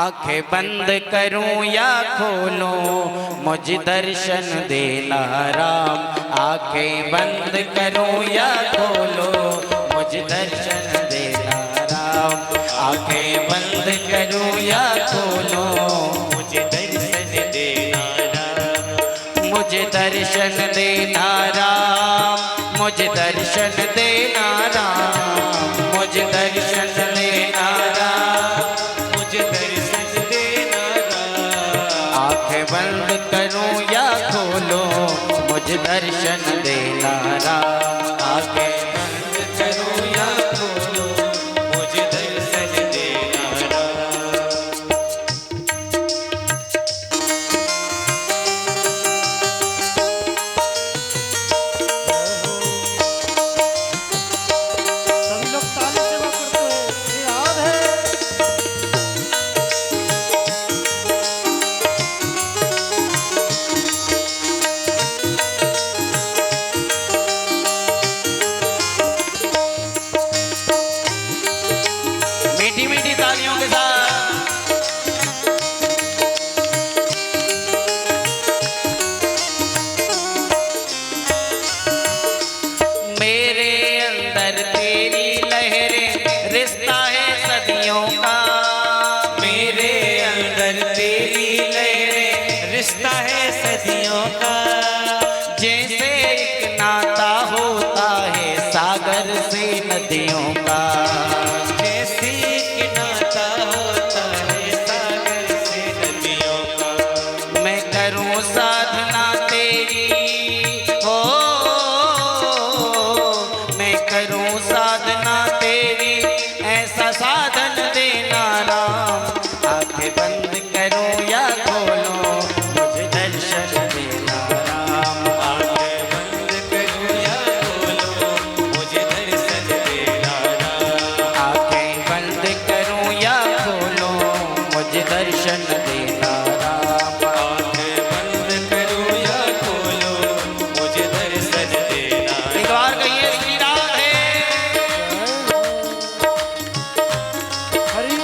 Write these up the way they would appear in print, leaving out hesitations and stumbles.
आंखें बंद करूं या खोलूं मुझे दर्शन देना राम। आंखें बंद करूं या खोलूं मुझे दर्शन देना राम। आंखें बंद करूं या खोलूं मुझे दर्शन देना राम। मुझे दर्शन देना राम। मुझे दर्शन देना राम। मुझे दर्शन देना राम। मुझे दर्शन देना राम। आंखें बंद करूं या खोलूं मुझे दर्शन देना राम। आंखें बंद करूं या खोलूं मुझे दर्शन देना राम। सभी लोग ताली से वो करते हैं, ये याद है। मीठी मीठी तालियों के साथ मेरे अंदर तेरी लहरें रिश्ता है सदियों का। मेरे अंदर तेरी लहरें रिश्ता है सदियों का। जैसे एक नाता होता है सागर से नदियों का। जैसे एक नाता होता है सागर से नदियों का। मैं करूं साधना तेरी हो। मैं करूं साधना तेरी ऐसा साधन देना राम। आंखें बंद करूं या खोलूं मुझे दर्शन देना राम। आंखें बंद करूं या खोलूं मुझे दर्शन देना राम। आंखें बंद करूं या खोलूं मुझे दर्शन देना राम। आंखें बंद करूं या खोलूं मुझे दर्शन देना। एक बार कहिए श्री राधे। हरि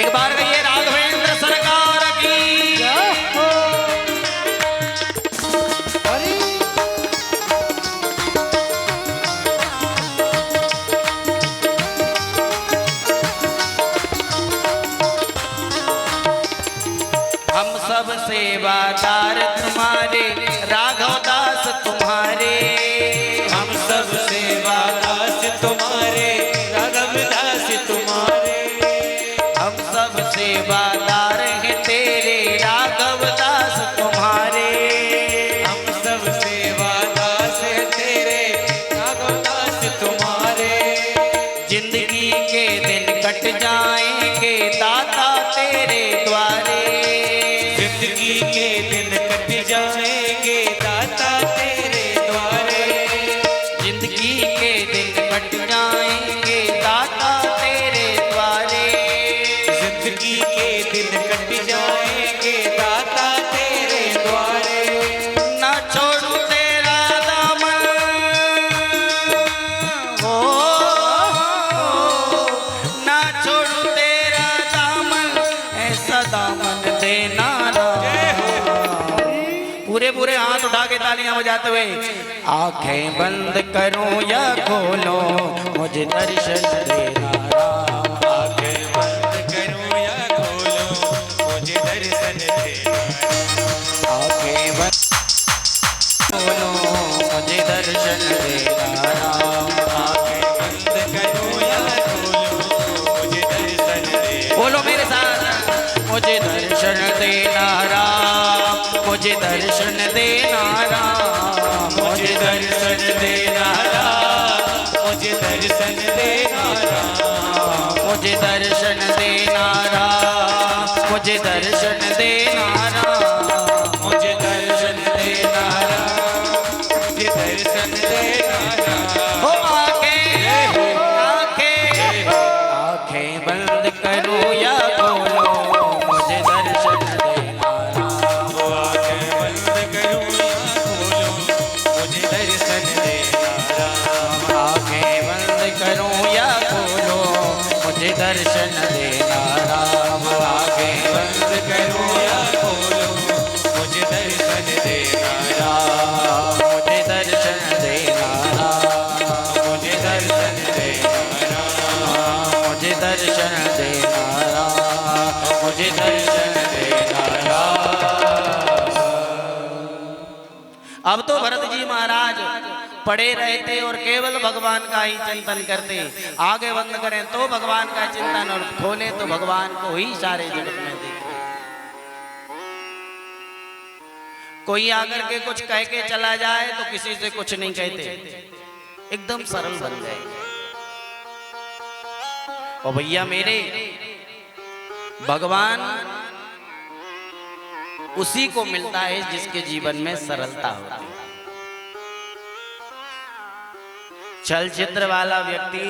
एक बार कहिए राघवेंद्र सरकार की। जय हो। हरि हम सब सेवादार तुम्हारे राघव दास तुम्हारे। हम सब सेवादास तुम्हारे राघव दास तुम्हारे। हम सब सेवादार हैं तेरे राघव दास तुम्हारे। हम सब सेवादास हैं तेरे राघव दास तुम्हारे। जिंदगी के दिन कट जाएंगे दाता तेरे द्वारे। जिंदगी के दिन कट जाएंगे दाता तेरे द्वारे। जिंदगी के दिन कट जाएंगे दाता तेरे द्वारे। जिंदगी के दिन कट जाएंगे दाता तेरे द्वारे। ना छोड़ू तेरा दामन हो। ना छोड़ू तेरा दामन ऐसा दामन देना राम। पूरे पूरे हाथ उठा के तालियां बजाते हुए आंखें बंद करूं या खोलूं मुझे दर्शन देना राम। आंखें बंद करूं या खोलूं मुझे दर्शन देना राम। आंखें बंद खोलूं मुझे दर्शन देना राम। आंखें बंद करूं या खोलूं मुझे दर्शन देना। बोलो मेरे साथ मुझे दर्शन देना राम। मुझे दर्शन देना राम। मुझे दर्शन देना राम। मुझे दर्शन देना राम, मुझे दर्शन देना राम, मुझे दर्शन देना राम। हो आंखें बंद करो या खोलो, मुझे दर्शन देना राम। हो आंखें बंद करो या खोलो, मुझे दर्शन देना राम। आंखें बंद करो या खोलो, मुझे दर्शन देना राम। आंखें बंद करो या खोलो, मुझे दर्शन देना राम। मुझे दर्शन देना राम, मुझे दर्शन देना राम, मुझे दर्शन देना राम, मुझे दर्शन देना राम। अब तो भरत जी महाराज पड़े रहते और केवल भगवान का ही चिंतन करते। आगे बंद करें तो भगवान का चिंतन और खोले तो भगवान को ही सारे जगत में देख। कोई आकर के कुछ कह के चला जाए तो किसी से कुछ नहीं कहते, एकदम सरल बन गए। और भैया मेरे, भगवान उसी को मिलता है जिसके जीवन में सरलता होती है। चलचित्र वाला व्यक्ति,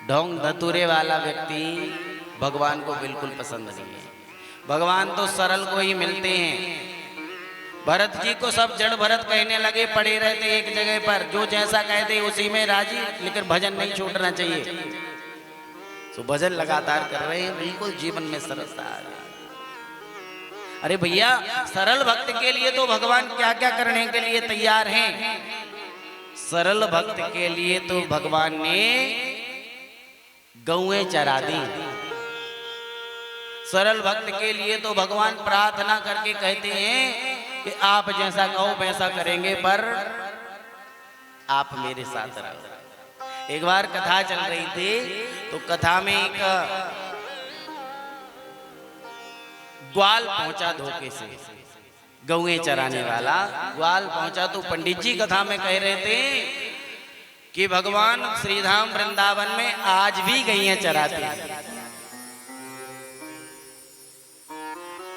ढोंग धतूरे वाला व्यक्ति भगवान को बिल्कुल पसंद नहीं है। भगवान तो सरल को ही मिलते हैं। भरत जी को सब जड़ भरत कहने लगे, पड़े रहते एक जगह पर, जो जैसा कहते उसी में राजी, लेकिन भजन नहीं छूटना चाहिए। तो भजन लगातार कर रहे हैं, बिल्कुल जीवन में सरलता आ रही है। अरे भैया, सरल भक्त के लिए तो भगवान क्या क्या करने के लिए तैयार हैं। सरल भक्त के लिए तो भगवान ने गौएं चरा दी। सरल भक्त के लिए तो भगवान प्रार्थना करके कहते हैं कि आप जैसा कहो वैसा करेंगे, पर आप मेरे साथ रहो। एक बार कथा चल रही थी, तो कथा में एक ग्वाल पहुंचा धोखे से, गौएं चराने वाला ग्वाल पहुंचा। तो पंडित जी कथा में कह रहे थे कि भगवान श्रीधाम वृंदावन में आज भी गैया चराते हैं।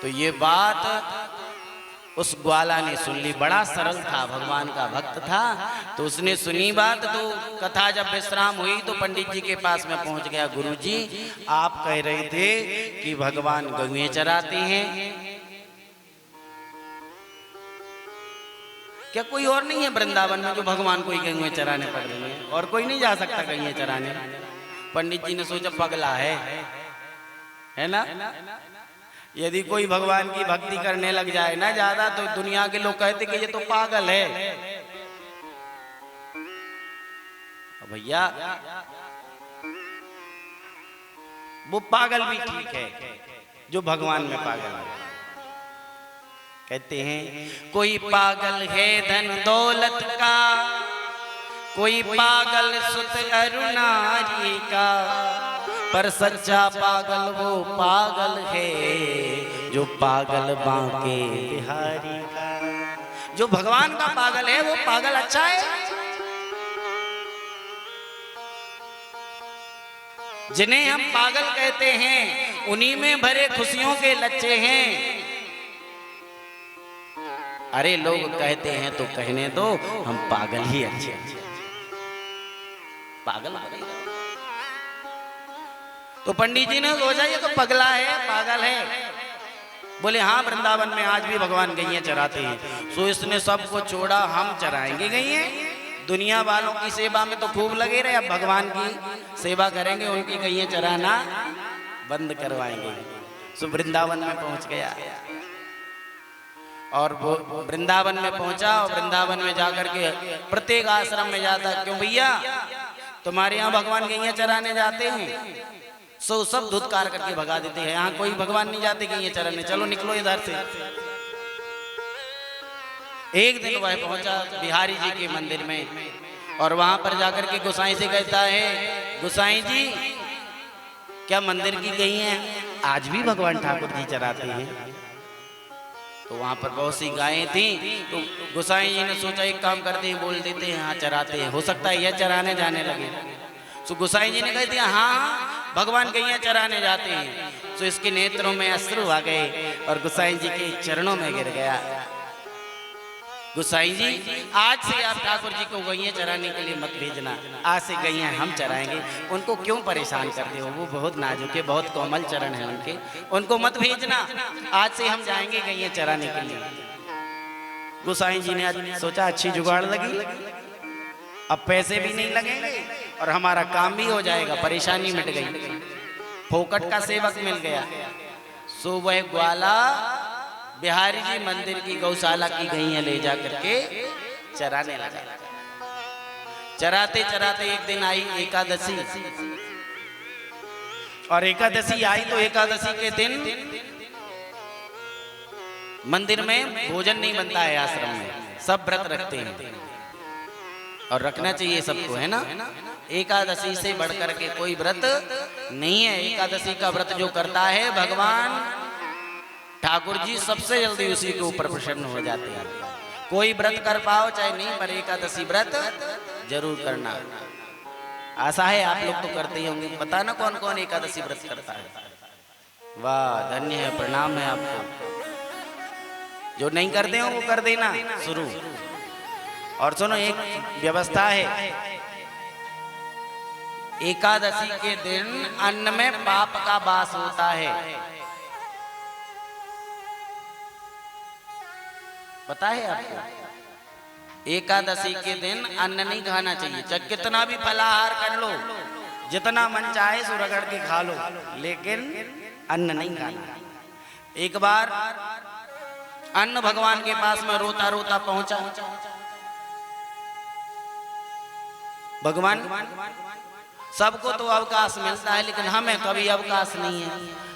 तो ये बात उस ग्वाला ने सुन ली। बड़ा सरल था, भगवान का भक्त था, तो उसने सुनी बात। तो कथा जब विश्राम हुई तो पंडित जी के पास में पहुंच गया। गुरुजी, आप कह रहे थे कि भगवान गौएं चराते हैं, क्या कोई और नहीं है वृंदावन में जो भगवान को ही गौएं चराने पड़ रही है? और कोई नहीं जा सकता गौएं चराने? पंडित जी ने सोचा पगला है ना। यदि कोई भगवान की भक्ति करने लग जाए ना ज्यादा, तो दुनिया के लोग कहते कि ये तो पागल है। भैया, वो पागल भी ठीक है जो भगवान में पागल है। कहते हैं कोई पागल है धन दौलत का, कोई पागल सुत अरुणारी का, पर सच्चा पागल वो पागल है जो पागल बांके बिहारी का। जो भगवान का पागल है वो पागल अच्छा है। जिन्हें हम पागल कहते हैं उन्हीं में भरे खुशियों के लच्चे हैं। अरे लोग कहते हैं तो कहने दो, हम पागल ही अच्छे हैं। पागल तो पंडित जी ने सोचा ये तो पगला है, पागल है। बोले हाँ, वृंदावन में आज भी भगवान गैया चराते हैं। सो इसने सबको छोड़ा, हम चराएंगे गैया। दुनिया वालों की सेवा में तो खूब लगे रहे, अब भगवान की सेवा करेंगे, उनकी गैया चराना बंद करवाएंगे। सो वृंदावन में पहुंच गया और वो वृंदावन में पहुंचा। और वृंदावन में जाकर के प्रत्येक आश्रम में जाता, क्यों भैया तुम्हारे यहाँ भगवान गैया चराने जाते हैं? सो सब धुतकार करके भगा देते हैं, यहाँ कोई भगवान नहीं जाते गैया चराने, चलो निकलो इधर से। एक दिन वह पहुंचा बिहारी जी के मंदिर में और वहां पर जाकर के गोसाई से कहता है, गोसाई जी क्या मंदिर की गैया आज भी भगवान ठाकुर जी चराते हैं? तो वहां पर बहुत सी गायें थी। तो गोसाई जी ने सोचा एक काम करते हैं, बोल देते हैं हाँ चराते हैं, हो सकता है यह चराने जाने लगे। तो गोसाई जी ने कह दिया हाँ भगवान गैया चराने जाते हैं तो इसके नेत्रों में अश्रु आ गए और गोसाई जी के चरणों में गिर गया। गोसाई जी, आज से आप ठाकुर जी को गैया चराने के लिए मत भेजना, आज से गैया हम चराएंगे। उनको क्यों परेशान करते हो, वो बहुत नाजुक है, बहुत कोमल चरण है उनके, उनको मत भेजना, आज से हम जाएंगे गैया चराने के लिए। गोसाई जी ने आज सोचा अच्छी जुगाड़ लगी, अब पैसे भी नहीं लगेंगे और हमारा काम भी हो जाएगा, परेशानी मिट गई, फोकट का सेवक मिल गया। सो वह ग्वाला बिहारी जी मंदिर की गौशाला की गैया ले जा करके चराने लगा। चराते चराते एक दिन आई एकादशी, और एकादशी आई तो एकादशी के दिन मंदिर में भोजन नहीं बनता है, आश्रम में सब व्रत रखते हैं और रखना चाहिए सबको, है ना। एकादशी से बढ़कर के कोई व्रत नहीं है। एकादशी का व्रत जो करता है भगवान ठाकुर जी सबसे जल्दी उसी के ऊपर प्रसन्न हो जाते हैं। कोई व्रत कर पाओ चाहे नहीं, पर एकादशी व्रत जरूर करना। आशा है आप लोग तो करते ही होंगे, पता ना कौन कौन एकादशी व्रत करता है। वाह, धन्य है, प्रणाम है आपको। जो नहीं करते हो वो कर देना शुरू। और सुनो, एक व्यवस्था है, एकादशी के दिन अन्न में पाप का वास होता है, पता है आपको। एकादशी के दिन अन्न नहीं खाना चाहिए, चाहे कितना भी फलाहार कर लो, जितना मन चाहे सो रगड़ के खा लो, लेकिन अन्न नहीं खाना। एक बार अन्न भगवान के पास में रोता रोता पहुंचा। भगवान, सबको तो अवकाश मिलता है लेकिन हमें कभी अवकाश नहीं है।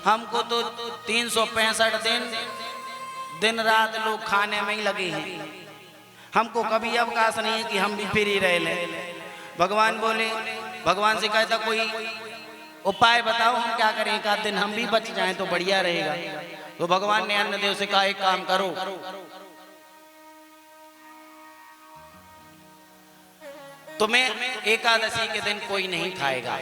हमको तो 365 दिन रात लोग खाने में ही लगे हैं, हमको कभी अवकाश नहीं है कि हम भी फ्री रह लें। भगवान बोले, भगवान से कहता कोई उपाय बताओ, हम क्या करें, एक आध दिन हम भी बच जाएं तो बढ़िया रहेगा। तो भगवान ने अन्नदेव से कहा एक काम करो, तुम्हें एकादशी के दिन कोई नहीं खाएगा।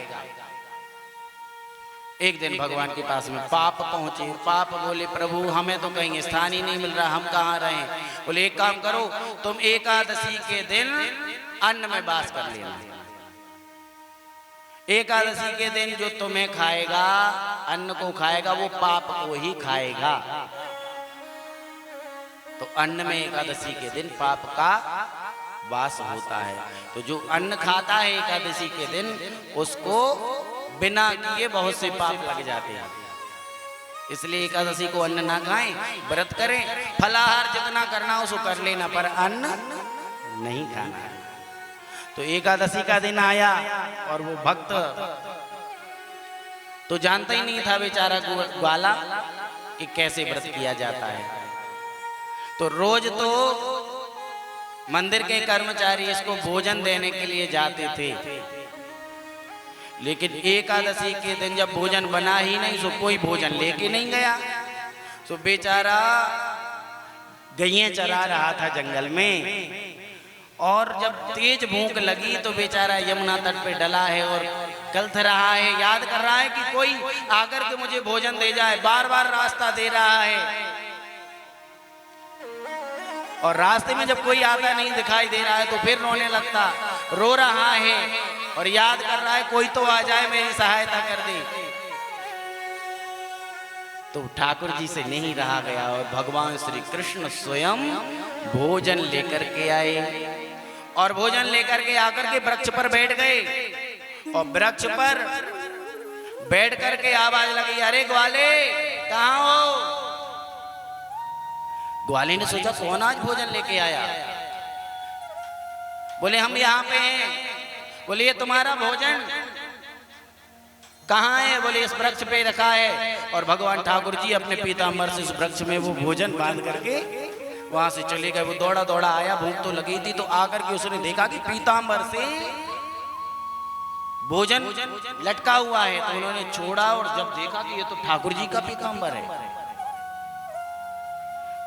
एक दिन भगवान के पास में पाप पहुंचे। पाप बोले प्रभु हमें तो कहीं स्थान ही नहीं मिल रहा, हम कहाँ रहें। बोले एक काम करो, तुम एकादशी के दिन अन्न में वास कर लेना। एकादशी के दिन जो तुम्हें खाएगा, अन्न को खाएगा, वो पाप को ही खाएगा। तो अन्न में एकादशी के दिन पाप का वास होता है। तो जो अन्न खाता है एकादशी के दिन, उसको बिना किए बहुत से पाप लग जाते हैं। इसलिए एकादशी को अन्न ना खाएं, व्रत करें, फलाहार जितना करना उसको कर लेना, पर अन्न नहीं खाना है। तो एकादशी का दिन आया और वो भक्त तो जानता ही नहीं था बेचारा ग्वाला कि कैसे व्रत किया जाता है। तो रोज तो मंदिर के कर्मचारी इसको भोजन देने के लिए जाते थे, लेकिन एकादशी के दिन जब भोजन बना ही नहीं तो कोई भोजन लेके नहीं गया। तो बेचारा गैया चरा रहा था जंगल में, और जब तेज भूख लगी तो बेचारा यमुना तट पे डला है और कलथ रहा है, याद कर रहा है कि कोई आकर के मुझे भोजन दे जाए। बार बार रास्ता दे रहा है और रास्ते में जब कोई आता नहीं दिखाई दे रहा है तो फिर रोने लगता, रो रहा है और याद कर रहा है कोई तो आ जाए मेरी सहायता कर दे। तो ठाकुर जी से नहीं रहा गया और भगवान श्री कृष्ण स्वयं भोजन लेकर के आए और भोजन लेकर के आकर के वृक्ष पर बैठ गए। और वृक्ष पर बैठ करके आवाज लगी, अरे ग्वाले कहाँ हो? ग्वाले ने सोचा कौन आज भोजन लेके आया। बोले हम यहाँ पे हैं। बोले ये तुम्हारा भोजन कहाँ है? बोले इस वृक्ष पे रखा है। और भगवान ठाकुर जी अपने पीताम्बर से इस वृक्ष में वो भोजन बांध करके वहां से चले गए। वो दौड़ा दौड़ा आया, भूख तो लगी थी, तो आकर के उसने देखा कि पीताम्बर से भोजन लटका हुआ है। तो उन्होंने छोड़ा और जब देखा कि ये तो ठाकुर जी का पीताम्बर है,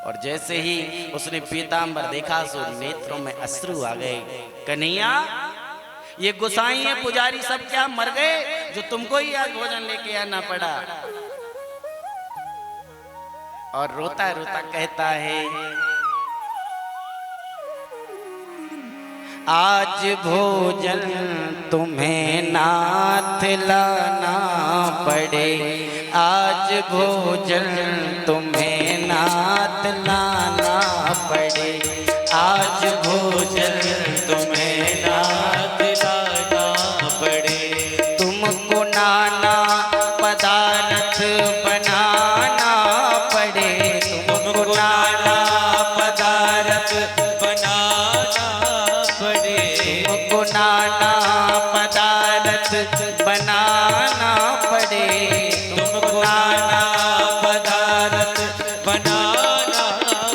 और जैसे ही उसने पीताम्बर देखा सो नेत्रों में अश्रु आ गए। कन्हैया ये गोसाई है, पुजारी सब क्या मर गए? जो तुमको ही आज भोजन लेके आना पड़ा। और रोता रोता कहता है, आज भोजन तुम्हें नाथ लाना पड़े, आज भोजन तुम्हें नाथ लाना पड़े, आज भोजन तुम्हें नाथ लाना पड़े। तुमको नाना पदार्थ बनाना पड़े, तुमको नाना पदार्थ बनाना पड़े, तुमको नाना पदार्थ बनाना पड़े, तुमको नाना पदार्थ बनाना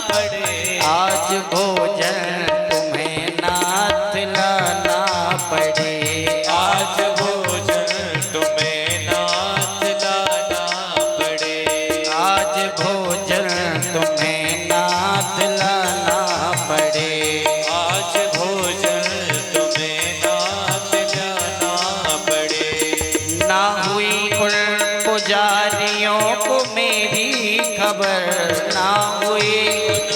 पड़े। आज भोजन तुम्हें नाथ लाना पड़े, आज भोजन तुम्हें नाथ लाना पड़े, आज भोजन तुम्हें नाथ लाना पड़े, आज भोजन तुम्हें नाथ लाना पड़े। ना हुई उन पुजारियों को मेरी खबर, ना हुई उन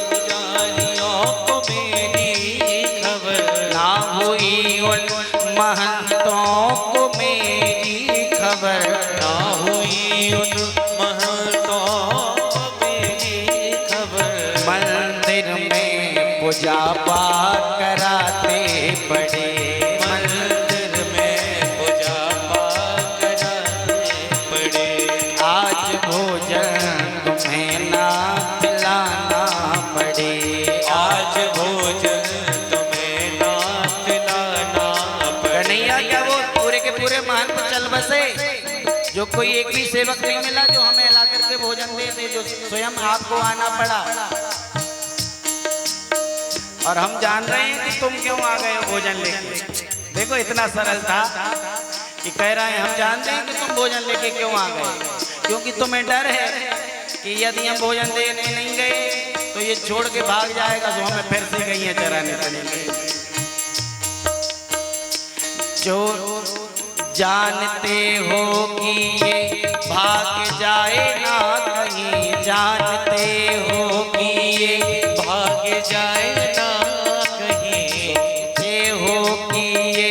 पुजारियों को मेरी खबर, ना हुई उन महंतों को मेरी खबर, ना हुई उन महंतों को मेरी खबर। मंदिर में पूजा पाठ कराते बड़े, मंदिर में पूजा पाठ कराते बड़े। आज भोजन तुम्हें नाथ लाना पड़े, आज भोजन तुम्हें नाथ लाना पड़े। कन्हैया क्या वो पूरे के पूरे महंत चल बसे, जो कोई एक भी सेवक नहीं मिला जो हमें ला करके भोजन दे दे, जो स्वयं आपको आना पड़ा। और हम जान रहे हैं कि तुम क्यों आ गए हो भोजन लेके। देखो इतना सरल था कि कह रहे हैं हम जानते हैं कि तुम भोजन लेके क्यों आ गए, क्योंकि तुम्हें डर है कि यदि हम भोजन देने नहीं गए तो ये छोड़ के भाग जाएगा, तो हमें फिर से गईया चराने पड़ेंगे। जो जानते हो कि ये भाग जाए ना कहीं, जानते हो कि ये भाग जाए ना कहीं, ये हो कि ये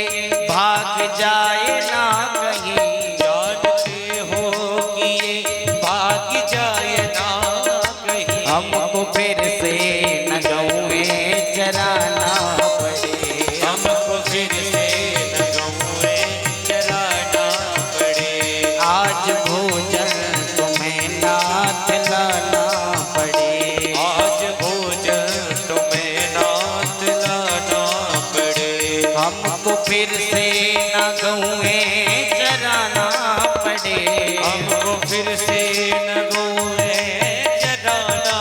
भाग जाए ना कहीं, जानते हो कि ये भाग जाए ना कहीं। हमको फिर से न गौएं चराना पड़े, हमको फिर से न गौएं चराना पड़े। आज भोजन तुम्हें नाथ लाना पड़े, आज भोजन तुम्हें नाथ लाना पड़े। हमको फिर से न गौएं चराना पड़े, हमको फिर से न गौएं चराना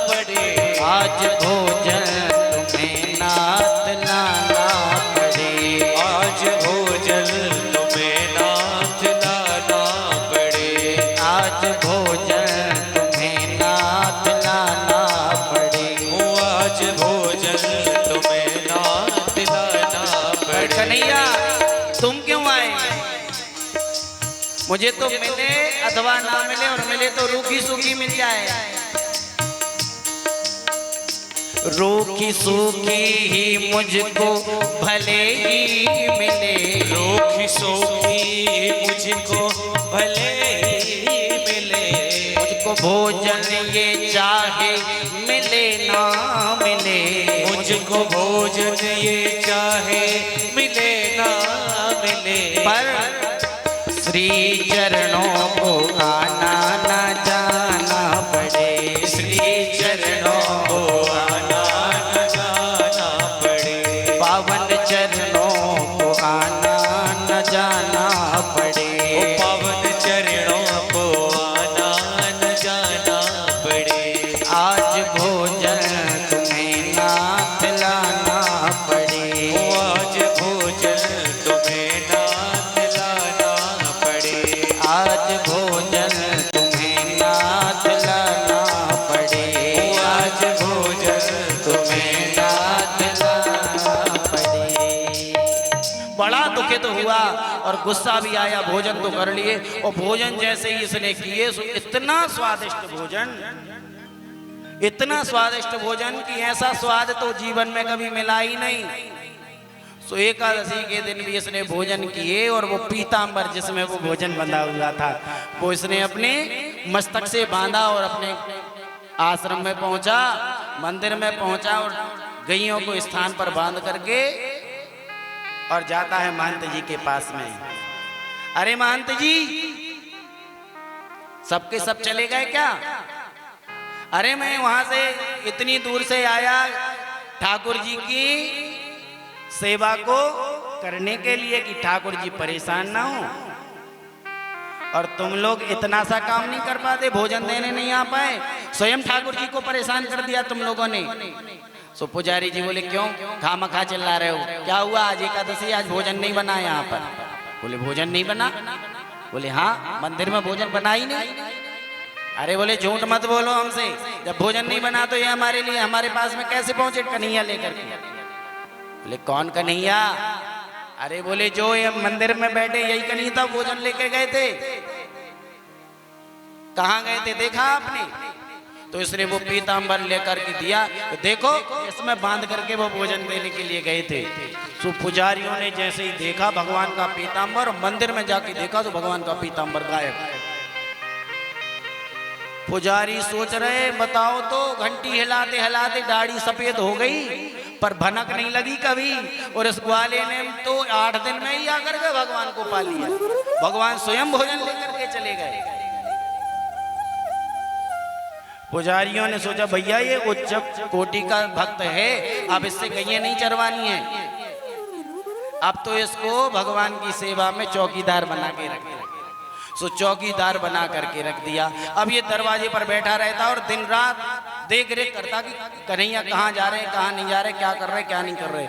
पड़े। आज भोजन तुम्हें नाथ लाना पड़े, आज भोजन तुम्हें नाथ लाना पड़े, आज भोजन तुम्हें नाथ लाना पड़े, आज भोजन तुम्हें नाथ लाना पड़े। कन्हैया तुम क्यों आए? मुझे तो मिले अथवा ना मिले, और मिले तो रूखी सूखी मिल जाए। रूखी सूखी ही मुझको भले ही मिले, रूखी सूखी मुझको भले ही मिले। मुझको भोजन ये चाहे मिले ना मिले, मुझको भोजन ये चाहे मिले ना मिले। पर श्री चरणों को आना न जाना पड़े, श्री चरणों को आना न जाना पड़े। पावन चरणों को आना न जाना पड़े, पावन चरणों को आना न जाना पड़े। आज भोजन तुम्हें नाथ लाना पड़े, आज भोजन तुम्हें नाथ लाना पड़े। आज खेद हुआ और गुस्सा भी आया, भोजन तो कर लिए और भोजन जैसे ही इसने किए सो इतना स्वादिष्ट भोजन, इतना स्वादिष्ट भोजन कि ऐसा स्वाद तो जीवन में कभी मिला ही नहीं। सो एकादशी के दिन भी इसने भोजन किए और वो पीतांबर जिसमें वो भोजन बंधा हुआ था वो इसने अपने मस्तक से बांधा और अपने आश्रम में पहुंचा, मंदिर में पहुंचा और गैयों को स्थान पर बांध करके और जाता है महंत जी के पास में। अरे महंत जी, सबके सब चले गए क्या? अरे मैं वहां से इतनी दूर से आया ठाकुर जी की सेवा को करने के लिए कि ठाकुर जी परेशान ना हो, और तुम लोग इतना सा काम नहीं कर पाते, भोजन देने नहीं आ पाए, स्वयं ठाकुर जी को परेशान कर दिया तुम लोगों ने। सो पुजारी जी बोले क्यों खामखा चिल्ला रहे हो, क्या हुआ? आज एकादशी, आज भोजन नहीं बना यहाँ पर। बोले भोजन नहीं बना? बोले हाँ, मंदिर में भोजन बना ही नहीं। अरे बोले झूठ मत बोलो हमसे, जब भोजन नहीं बना तो ये हमारे लिए हमारे पास में कैसे पहुंचे कन्हैया लेकर के? बोले कौन कन्हैया? अरे बोले जो ये मंदिर में बैठे यही कन्हैया था, भोजन लेके गए थे। कहाँ गए थे देखा आपने? तो इसने वो पीतांबर लेकर के दिया, तो देखो इसमें बांध करके वो भोजन देने के लिए गए थे। तो पुजारियों ने जैसे ही देखा भगवान का पीतांबर, मंदिर में जाके देखा तो भगवान का पीतांबर गायब। पुजारी सोच रहे बताओ तो, घंटी हिलाते हिलाते दाढ़ी सफेद हो गई पर भनक नहीं लगी कभी, और इस ग्वाले ने तो 8 दिन में ही आकर के भगवान को पा लिया। भगवान स्वयं भोजन लेकर के चले गए। पुजारियों ने सोचा भैया ये उच्च कोटि का भक्त है, अब इससे गैया नहीं चरवानी है, अब तो इसको भगवान की सेवा में चौकीदार बना के रखे। सो चौकीदार बना करके रख दिया। अब ये दरवाजे पर बैठा रहता और दिन रात देख रेख करता कि कन्हैया कहाँ जा रहे हैं, कहाँ नहीं जा रहे, क्या कर रहे, क्या नहीं कर रहे।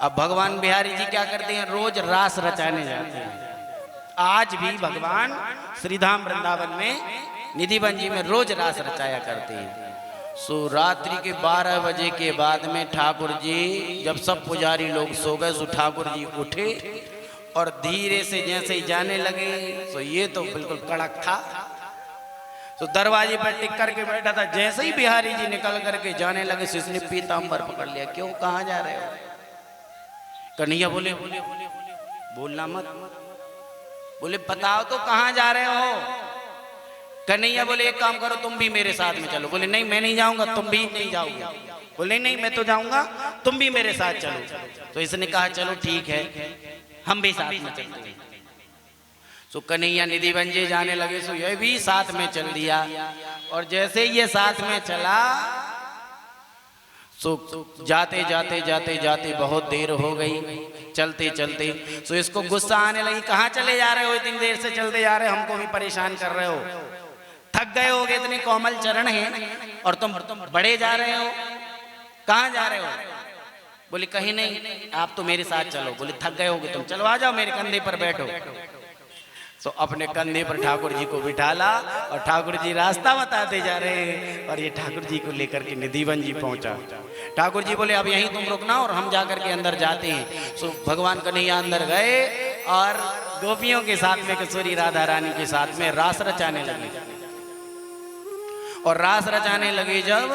अब भगवान बिहारी जी क्या करते हैं, रोज रास रचाने जाते हैं। आज भी भगवान श्रीधाम वृंदावन में निधिवन जी में रोज रास रचाया करते हैं। सो रात्रि के 12 बजे के बाद में ठाकुर जी, जब सब पुजारी लोग सो गए, सो ठाकुर जी उठे और धीरे से जैसे ही जाने लगे, तो ये तो बिल्कुल कड़क था, तो दरवाजे पर टिक करके बैठा था। जैसे ही बिहारी जी निकल करके जाने लगे, तो इसने पीतांबर पकड़ लिया। क्यों, कहाँ जा रहे हो? कन्हैया बोले बोलना मत। बोले बताओ तो कहाँ जा रहे हो? कन्हैया बोले एक काम करो, तुम भी मेरे साथ में चलो। बोले नहीं मैं नहीं जाऊंगा, तुम भी नहीं जाओगे। बोले नहीं मैं तो जाऊंगा, तुम भी मेरे साथ चलो। तो इसने कहा चलो ठीक है, हम भी साथ में चलते हैं। सो कन्हैया निधिवन जी जाने लगे, सो ये भी साथ में चल दिया। और जैसे ये साथ में चला, सो जाते जाते जाते जाते बहुत देर हो गई, चलते चलते सो इसको गुस्सा आने लगी, कहाँ चले जा रहे हो, इतनी देर से चलते जा रहे हो, हमको भी परेशान कर रहे हो, थक गए होगे, इतने कोमल चरण हैं और तुम बड़े जा रहे हो, कहाँ जा रहे हो? बोले कहीं नहीं, आप तो मेरे साथ चलो। बोले थक गए होगे तुम, चलो आ जाओ मेरे कंधे पर बैठो। सो अपने कंधे पर ठाकुर जी को बिठाला और ठाकुर जी रास्ता बताते जा रहे हैं, और ये ठाकुर जी को लेकर के निधिवन जी पहुंचा। ठाकुर जी बोले अब यहीं तुम रुकना और हम जाकर के अंदर जाते हैं। सो भगवान कन्हैया अंदर गए और गोपियों के साथ में, किशोरी राधा रानी के साथ में रास रचाने लगे। और रास रचाने लगे जब,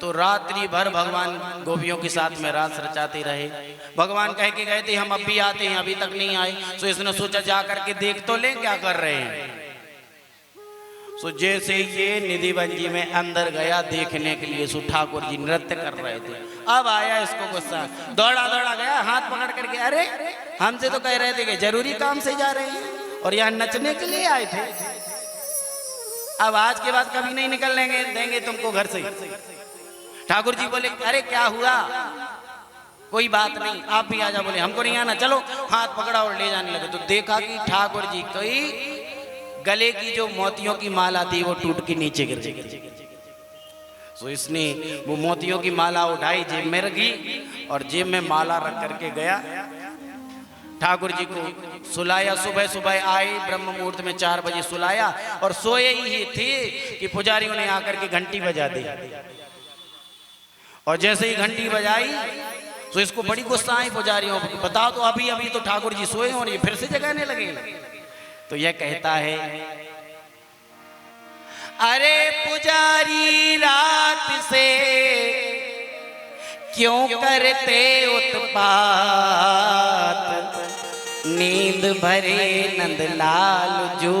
तो रात्रि भर भगवान गोपियों के साथ में रास रचाते रहे। भगवान कह के गए थे हम अब भी आते हैं, अभी तक नहीं आए। सो इसने सोचा जा करके देख तो ले क्या कर रहे हैं। सो जैसे ये निधिवन जी में अंदर गया देखने के लिए, सो ठाकुर जी नृत्य कर रहे थे। अब आया इसको गुस्सा, दौड़ा दौड़ा गया, हाथ पकड़ करके, अरे हमसे तो कह रहे थे कि जरूरी काम से जा रहे हैं और यहाँ नचने के लिए आए थे, अब आज के बाद कभी नहीं निकलने देंगे तुमको घर से। ठाकुर जी बोले अरे क्या हुआ, कोई बात नहीं, आप भी आ जाओ। बोले हमको नहीं आना, चलो। हाथ पकड़ा और ले जाने लगे, तो देखा कि ठाकुर जी की गले की जो मोतियों की माला थी वो टूट के नीचे गिर गई। सो इसने वो मोतियों की माला उठाई, जेब में रखी और जेब में माला रख करके गया। ठाकुर जी को सुलाया, सुबह सुबह आए, ब्रह्म मुहूर्त में 4 बजे सुलाया, और सोए ही थे कि पुजारियों ने आकर के घंटी बजा दी। और जैसे ही घंटी बजाई, तो इसको बड़ी गुस्सा आई पुजारियों को, बताओ तो अभी अभी तो ठाकुर जी सोए और ये फिर से जगाने लगे। तो यह कहता है, अरे पुजारी रात से क्यों करते उत्पात, नींद भरे नंदलाल जो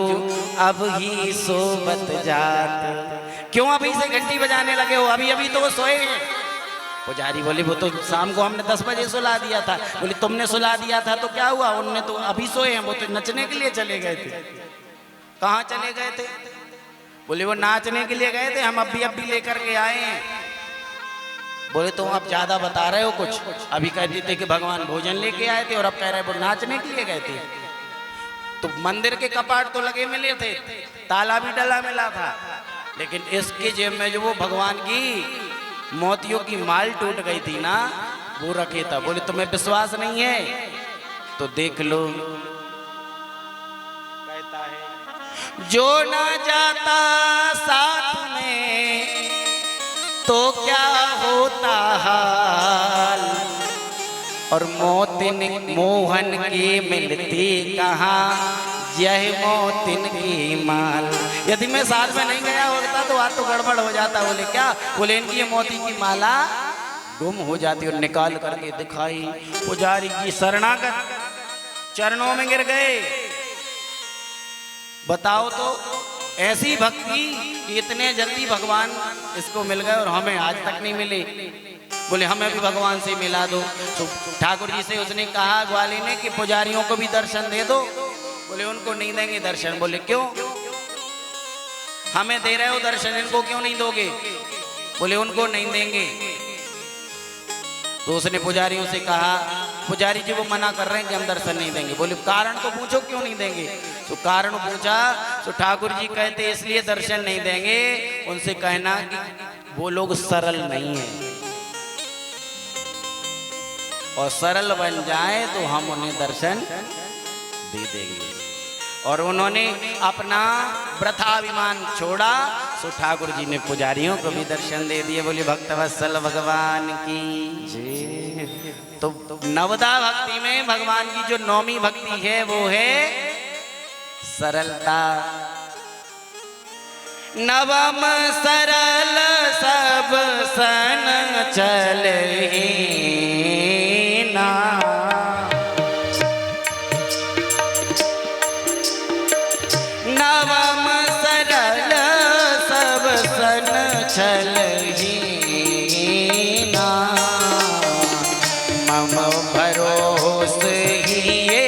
अब ही सोबत जात। क्यों अभी से घंटी बजाने लगे हो, अभी अभी तो वो सोए हैं। पुजारी बोले, वो तो शाम को हमने 10 बजे सुला दिया था। बोले, तुमने सुला दिया था तो क्या हुआ, उनने तो अभी सोए हैं, वो तो नचने के लिए चले गए थे। कहाँ चले गए थे? बोले, वो नाचने के लिए गए थे, हम अभी लेकर के आए हैं। बोले, तो आप ज्यादा बता रहे हो कुछ, अभी कहते थे कि भगवान भोजन लेके आए थे और अब कह रहे वो नाचने के लिए गए थे। तो मंदिर के कपाट तो लगे मिले थे, ताला भी डला मिला था, लेकिन इसके जेब में जो वो भगवान की मोतियों की माल टूट गई थी ना, वो रखे था। बोले, तुम्हें विश्वास नहीं है तो देख लो। कहता है, जो ना जाता साथ में तो क्या होता हाल, और मोतिन मोहन के मिलती कहाँ, यह मोतिन की माल। यदि मैं साथ में नहीं गया होता तो आज तो गड़बड़ हो जाता। बोले, क्या? बोले, इनकी ये मोती की माला गुम हो जाती। और निकाल करके दिखाई, पुजारी जी शरणागत चरणों में गिर गए। बताओ तो, ऐसी भक्ति कि इतने जल्दी भगवान इसको मिल गए और हमें आज तक नहीं मिले। बोले, हमें भी भगवान से मिला दो। तो ठाकुर जी से उसने कहा ग्वाली ने कि पुजारियों को भी दर्शन दे दो। बोले, उनको नहीं देंगे दर्शन। बोले, क्यों? हमें दे रहे हो दर्शन, इनको क्यों नहीं दोगे? बोले, उनको नहीं देंगे। तो उसने पुजारियों से कहा, पुजारी जी वो मना कर रहे हैं कि हम दर्शन नहीं देंगे। बोले, कारण तो पूछो क्यों नहीं देंगे? तो कारण पूछा तो ठाकुर जी कहते, इसलिए दर्शन नहीं देंगे, उनसे कहना कि वो लोग सरल नहीं है, और सरल बन जाए तो हम उन्हें दर्शन दे देंगे। और उन्होंने अपना वृथाभिमान छोड़ा, तो ठाकुर जी ने पुजारियों को भी दर्शन दे दिए। बोले, भक्तवत्सल भगवान की जय। तो नवदा भक्ति में भगवान की जो नौमी भक्ति है वो है सरलता। नवम सरल सब सन चलहि ना, नवम सरल सब सन चलहि ना, मम भरोस हिये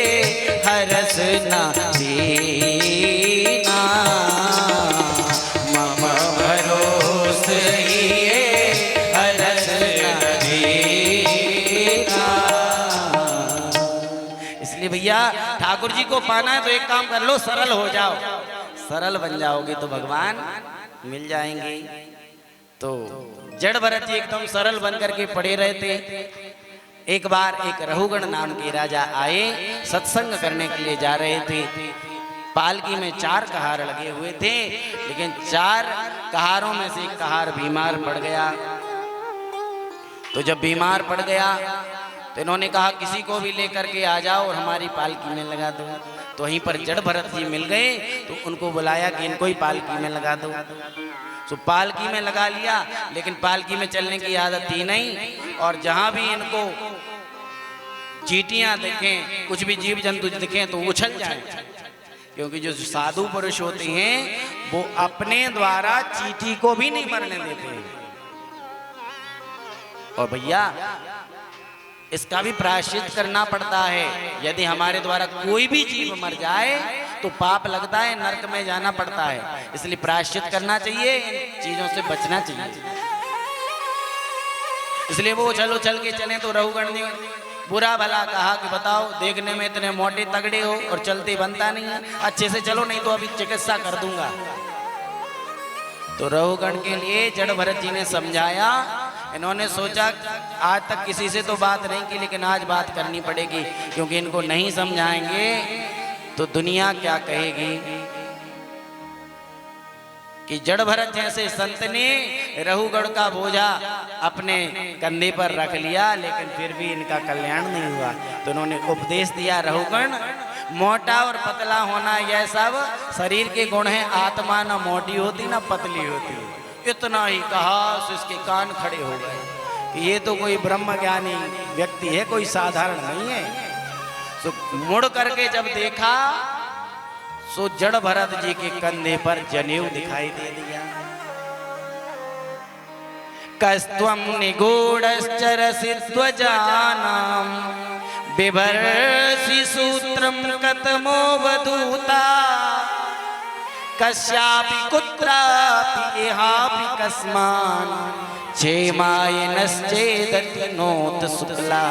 हरस ना दीना, मम भरोस हिये हरस ना दीना। इसलिए भैया, ठाकुर जी को पाना है तो एक काम कर लो, सरल हो जाओ। सरल बन जाओगे तो भगवान मिल जाएंगे। तो जड़ भरत जी एकदम सरल बन करके पड़े रहे थे। एक बार एक रहुगण नाम के राजा आए, सत्संग करने के लिए जा रहे थे। पालकी में 4 कहार लगे हुए थे, लेकिन 4 कहारों में से एक कहार बीमार पड़ गया। तो जब बीमार पड़ गया तो इन्होंने कहा, किसी को भी लेकर के आ जाओ और हमारी पालकी में लगा दो। तो वहीं पर जड़ भरत जी मिल गए, तो उनको बुलाया कि इनको ही पालकी में लगा दो। तो पालकी में लगा लिया, लेकिन पालकी में चलने की आदत थी नहीं, और जहां भी इनको चींटियां दिखें, कुछ भी जीव जंतु दिखें तो उछल जाए, क्योंकि जो साधु पुरुष होते हैं वो अपने द्वारा चींटी को भी नहीं मरने देते। और भैया, इसका भी प्रायश्चित करना पड़ता है। यदि हमारे द्वारा कोई भी जीव मर जाए तो पाप लगता है, नरक में जाना पड़ता है। इसलिए प्रायश्चित करना चाहिए, इन चीजों से बचना चाहिए। इसलिए वो चलो चल के चले। तो रहुगण ने बुरा भला कहा कि बताओ, देखने में इतने मोटे तगड़े हो और चलते बनता नहीं है, अच्छे से चलो नहीं तो अभी चिकित्सा कर दूंगा। तो रहुगण के लिए जड़ भरत जी ने समझाया। इन्होंने सोचा आज तक किसी से तो बात नहीं की, लेकिन आज बात करनी पड़ेगी, क्योंकि इनको नहीं समझाएंगे तो दुनिया क्या कहेगी। कि जड़ भरत जैसे संत ने रहुगढ़ का बोझा अपने कंधे पर रख लिया, लेकिन फिर भी इनका कल्याण नहीं हुआ। तो उन्होंने उपदेश दिया, रहुगण मोटा और पतला होना यह सब शरीर के गुण हैं, आत्मा ना मोटी होती ना पतली होती। इतना ही कहा तो इसके कान खड़े हो गए कि ये तो कोई ब्रह्म ज्ञानी व्यक्ति है, कोई साधारण नहीं है। तो मुड़ करके जब देखा सो जड़ भरत जी के कंधे पर जनेऊ दिखाई दे दिया। कस्त्वं निगूढ़श्चरसि ध्वजानां बिभर्षि सूत्रं कतमो वधूता कस्यापि कुत्रापि इहापि कस्मान् क्षेमायनश्चेदति नोत शुक्ला।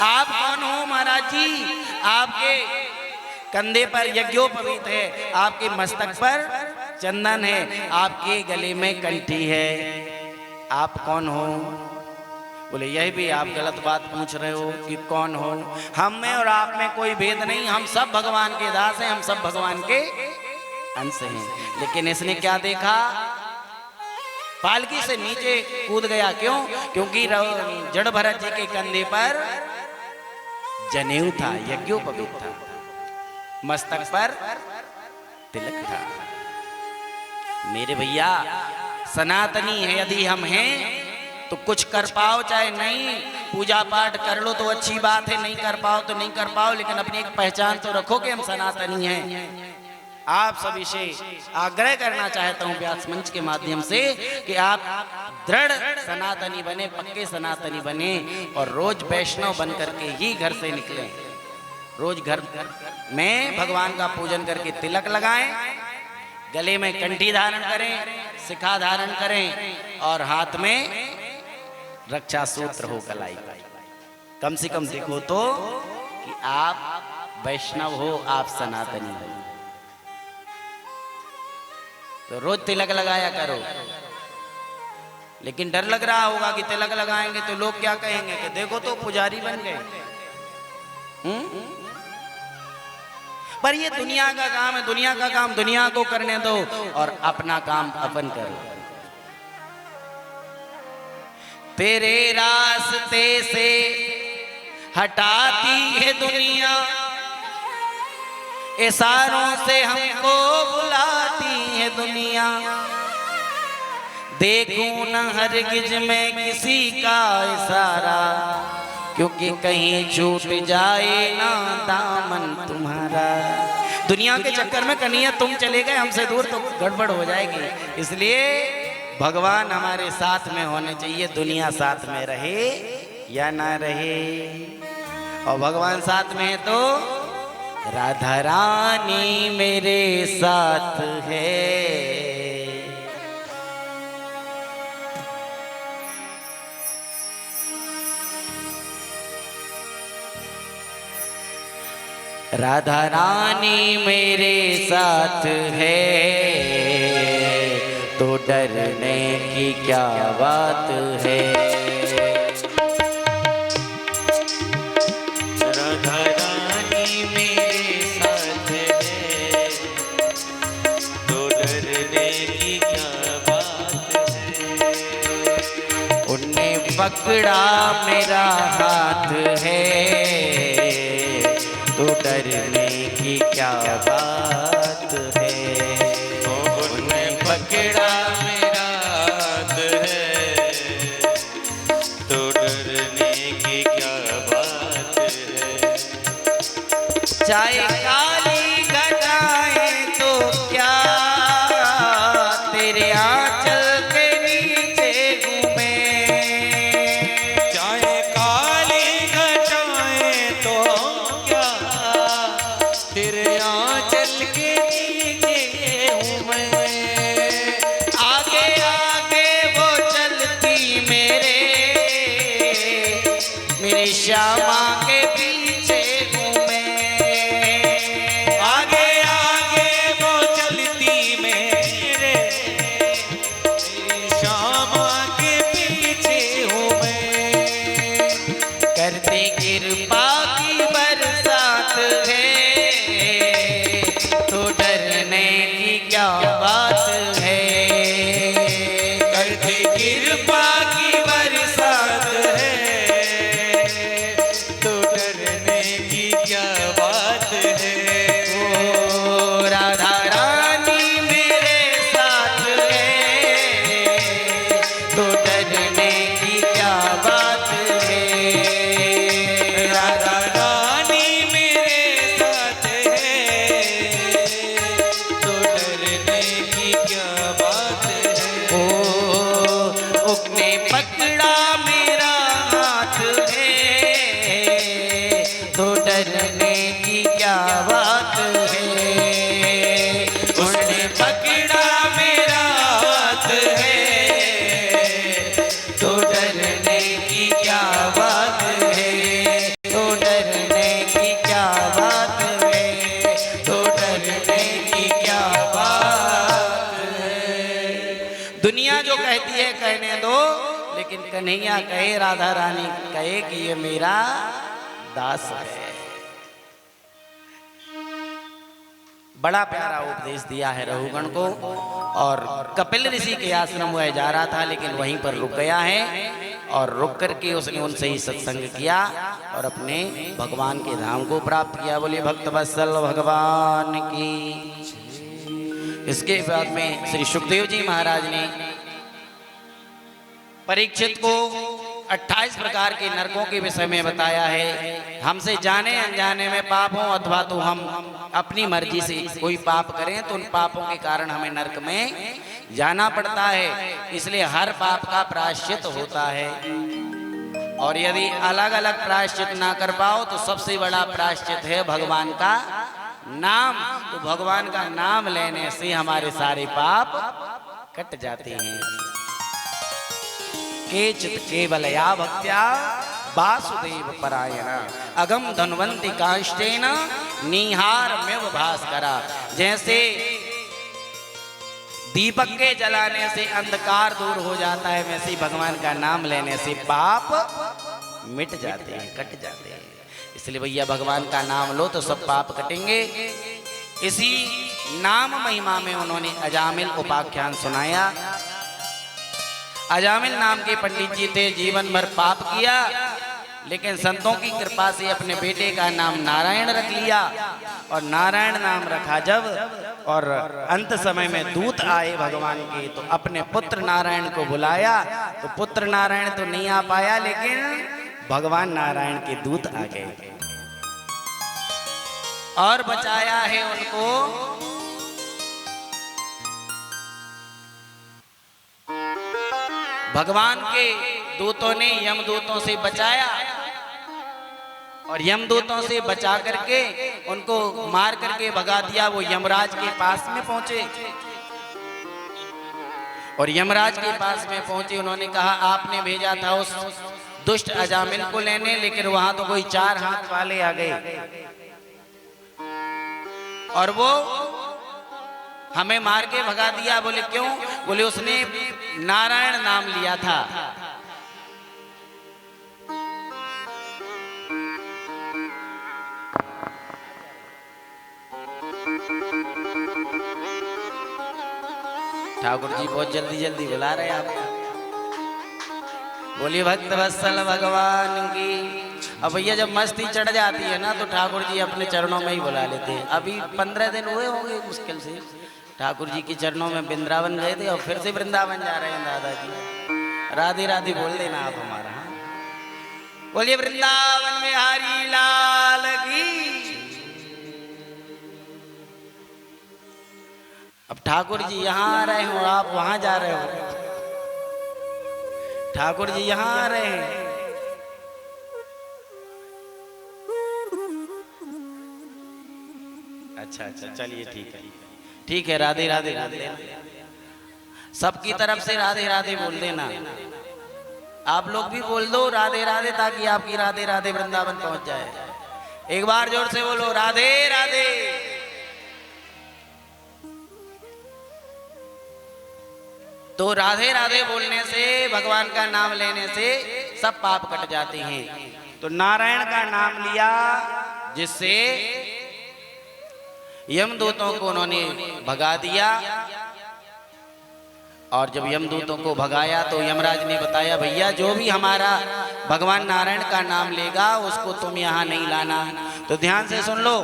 आप कौन हो महाराज जी? आपके कंधे पर यज्ञोपवीत है, आपके मस्तक पर चंदन है, आपके गले में कंठी है, आप कौन हो? बोले यही भी आप गलत बात पूछ रहे हो कि कौन हो। हम में और आप में कोई भेद नहीं, हम सब भगवान के दास हैं, हम सब भगवान के अंश हैं। लेकिन इसने क्या देखा? पालकी से नीचे कूद गया। क्यों? क्योंकि जड़ भरत जी के कंधे पर जनेऊ था, यज्ञोपवीत था, मस्तक पर तिलक था। मेरे भैया सनातनी है यदि हम हैं तो कुछ कर पाओ चाहे नहीं, पूजा पाठ कर लो तो अच्छी बात है, नहीं कर पाओ तो नहीं कर पाओ, लेकिन अपनी एक पहचान तो रखो कि हम सनातनी हैं। आप सभी से आग्रह करना चाहता हूं व्यास मंच के माध्यम से कि आप दृढ़ सनातनी बने, पक्के सनातनी बने और रोज वैष्णव बन करके ही घर से निकलें। रोज घर में भगवान का पूजन करके तिलक लगाएं, गले में कंठी धारण करें, शिखा धारण करें और हाथ में रक्षा सूत्र हो कलाई। कम से कम देखो तो कि आप वैष्णव हो, आप सनातनी हो। तो रोज तिलक लगाया करो। लेकिन डर लग रहा होगा कि तिलक लगाएंगे तो लोग क्या कहेंगे कि देखो तो पुजारी बन गए। पर ये दुनिया का काम है, दुनिया का काम दुनिया को करने दो और अपना काम अपन करो। तेरे रास्ते से हटाती है दुनिया, इशारों से हमको बुलाती है दुनिया। देखूं न हरगिज में किसी का इशारा, क्योंकि कहीं छूट जाए ना दामन तुम्हारा। दुनिया के चक्कर में कन्हैया तुम चले गए हमसे दूर तो गड़बड़ हो जाएगी। इसलिए भगवान हमारे साथ में होने चाहिए, दुनिया साथ में रहे या ना रहे। और भगवान साथ में है तो राधा रानी मेरे साथ है। राधा रानी मेरे साथ है तो डरने की क्या बात है। राधा रानी मेरे साथ है तो डरने की क्या बात है। उनने पकड़ा मेरा हाथ है तो डरने की क्या बात है। उन्होंने पकड़ा मेरा हाथ है तो डरने की क्या बात है। चाहे काली घटाएं तो क्या तेरे आंचल के नीचे घूमे। चाहे काली घटाएं तो तेरे आंचल के नीचे हूँ मैं। आगे आगे वो चलती मेरे श्यामा के पीछे हूँ मैं। आगे आगे वो चलती दुनिया जो कहती है कहने दो, लेकिन कन्हैया कहे, राधा रानी कहे कि ये मेरा दास है। बड़ा प्यारा उपदेश दिया है रघुगण को। और कपिल ऋषि के आश्रम वह जा रहा था, लेकिन वहीं पर रुक गया है और रुक करके उसने उनसे ही सत्संग किया और अपने भगवान के धाम को प्राप्त किया। बोलिए भक्त वत्सल भगवान की। इसके बाद में श्री सुखदेव जी महाराज ने परीक्षित को 28 प्रकार के नरकों के विषय में बताया है। हमसे जाने अनजाने में पाप हो अथवा तो हम अपनी मर्जी से कोई पाप करें तो उन पापों के कारण हमें नरक में जाना पड़ता है। इसलिए हर पाप का प्रायश्चित होता है, और यदि अलग अलग प्रायश्चित ना कर पाओ तो सबसे बड़ा प्रायश्चित है भगवान का नाम। तो भगवान का नाम लेने से हमारे सारे पाप कट जाते हैं। केचित केवलया भक्त्या वासुदेव परायण अगम धनवंती काष्टेन निहारमेव भास्करा। जैसे दीपक के जलाने से अंधकार दूर हो जाता है, वैसे ही भगवान का नाम लेने से पाप मिट जाते हैं, कट जाते हैं। इसलिए भैया भगवान का नाम लो तो सब पाप कटेंगे। इसी नाम महिमा में उन्होंने अजामिल उपाख्यान सुनाया। अजामिल नाम के पंडित जी थे, जीवन भर पाप किया, लेकिन संतों की कृपा से अपने बेटे का नाम नारायण रख लिया। और नारायण नाम रखा जब, और अंत समय में दूत आए भगवान के, तो अपने पुत्र नारायण को बुलाया। तो पुत्र नारायण तो नहीं आ पाया, लेकिन भगवान नारायण के दूत आ गए और बचाया है उनको। भगवान के दूतों ने यमदूतों से बचाया, और यमदूतों से बचा करके उनको मार करके भगा दिया। वो यमराज के पास में पहुंचे, और यमराज के पास में पहुंचे। उन्होंने कहा आपने भेजा था उस दुष्ट अजामिल को लेने, लेकिन वहां तो कोई 4 हाथ वाले आ गए और वो हमें मार के भगा दिया। बोले क्यों? बोले उसने नारायण नाम लिया था। ठाकुर जी बहुत जल्दी जल्दी बुला रहे हैं आप। बोलिए भक्त वत्सल भगवान की। अब भैया जब मस्ती चढ़ जाती है ना, तो ठाकुर जी अपने चरणों में ही बुला लेते हैं। अभी 15 दिन हुए होंगे मुश्किल से ठाकुर जी के चरणों में वृंदावन गए थे, और फिर से वृंदावन जा रहे हैं दादाजी। राधे राधे बोल देना आप हमारा। बोलिए वृंदावन में हरि लाल की। अब ठाकुर जी यहाँ आ रहे हो, आप वहां जा रहे हो। ठाकुर जी यहाँ आ रहे हैं। अच्छा अच्छा, चलिए ठीक है, ठीक है। राधे राधे बोल देना, सबकी तरफ से राधे राधे बोल देना। आप लोग भी बोल दो राधे राधे, ताकि आपकी राधे राधे वृंदावन पहुंच जाए। एक बार जोर से बोलो राधे राधे। तो राधे राधे बोलने से, भगवान का नाम लेने से सब पाप कट जाते हैं। तो नारायण का नाम लिया, जिससे यमदूतों को उन्होंने भगा दिया। और जब यमदूतों को भगाया तो यमराज ने बताया भैया जो भी हमारा भगवान नारायण का नाम लेगा उसको तुम यहाँ नहीं लाना। तो ध्यान से सुन लो,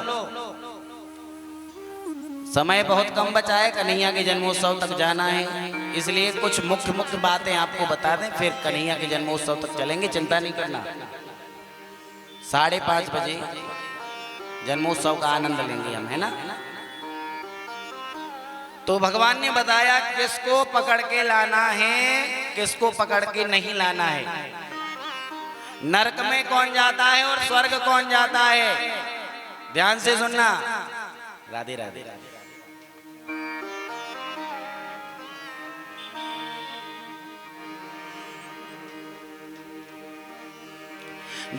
समय बहुत कम बचा है, कन्हैया के जन्मोत्सव तक जाना है, इसलिए कुछ मुख्य मुख्य बातें आपको बता दें, फिर कन्हैया के जन्मोत्सव तक चलेंगे, चिंता नहीं करना। 5:30 बजे जन्मोत्सव का आनंद लेंगे हम, है ना। तो भगवान ने बताया किसको पकड़ के लाना है, किसको पकड़ के नहीं लाना है, नरक में कौन जाता है और स्वर्ग कौन जाता है। ध्यान से सुनना। राधे राधे।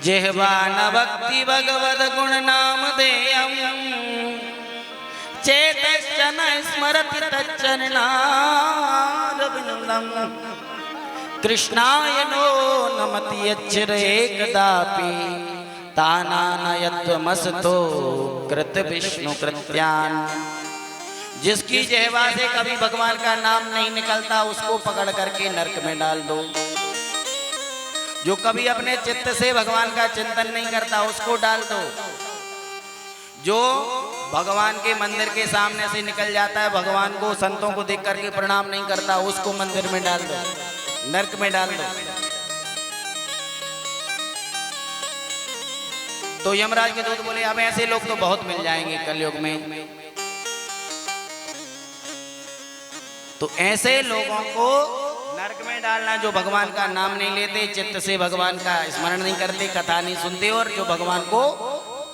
जिह्वान भक्ति भगवद गुण नाम देयम् चेतश्चन स्मरति तच्चरणारविंदम् वृंदम कृष्णाय नो नमति यच्चरे कदापि तानानयत्वमस्तो कृत विष्णु कृत्यान। जिसकी जिह्वा से कभी भगवान का नाम नहीं निकलता उसको पकड़ करके नरक में डाल दो। जो कभी अपने चित्त से भगवान का चिंतन नहीं करता उसको डाल दो। जो भगवान के मंदिर के सामने से निकल जाता है, भगवान को संतों को देख करके प्रणाम नहीं करता, उसको मंदिर में डाल दो, नरक में डाल दो। तो यमराज के दूत बोले अब ऐसे लोग तो बहुत मिल जाएंगे कलयुग में। तो ऐसे लोगों को नरक में डालना जो भगवान का नाम नहीं लेते, चित्त से भगवान का स्मरण नहीं करते, कथा नहीं सुनते और जो भगवान को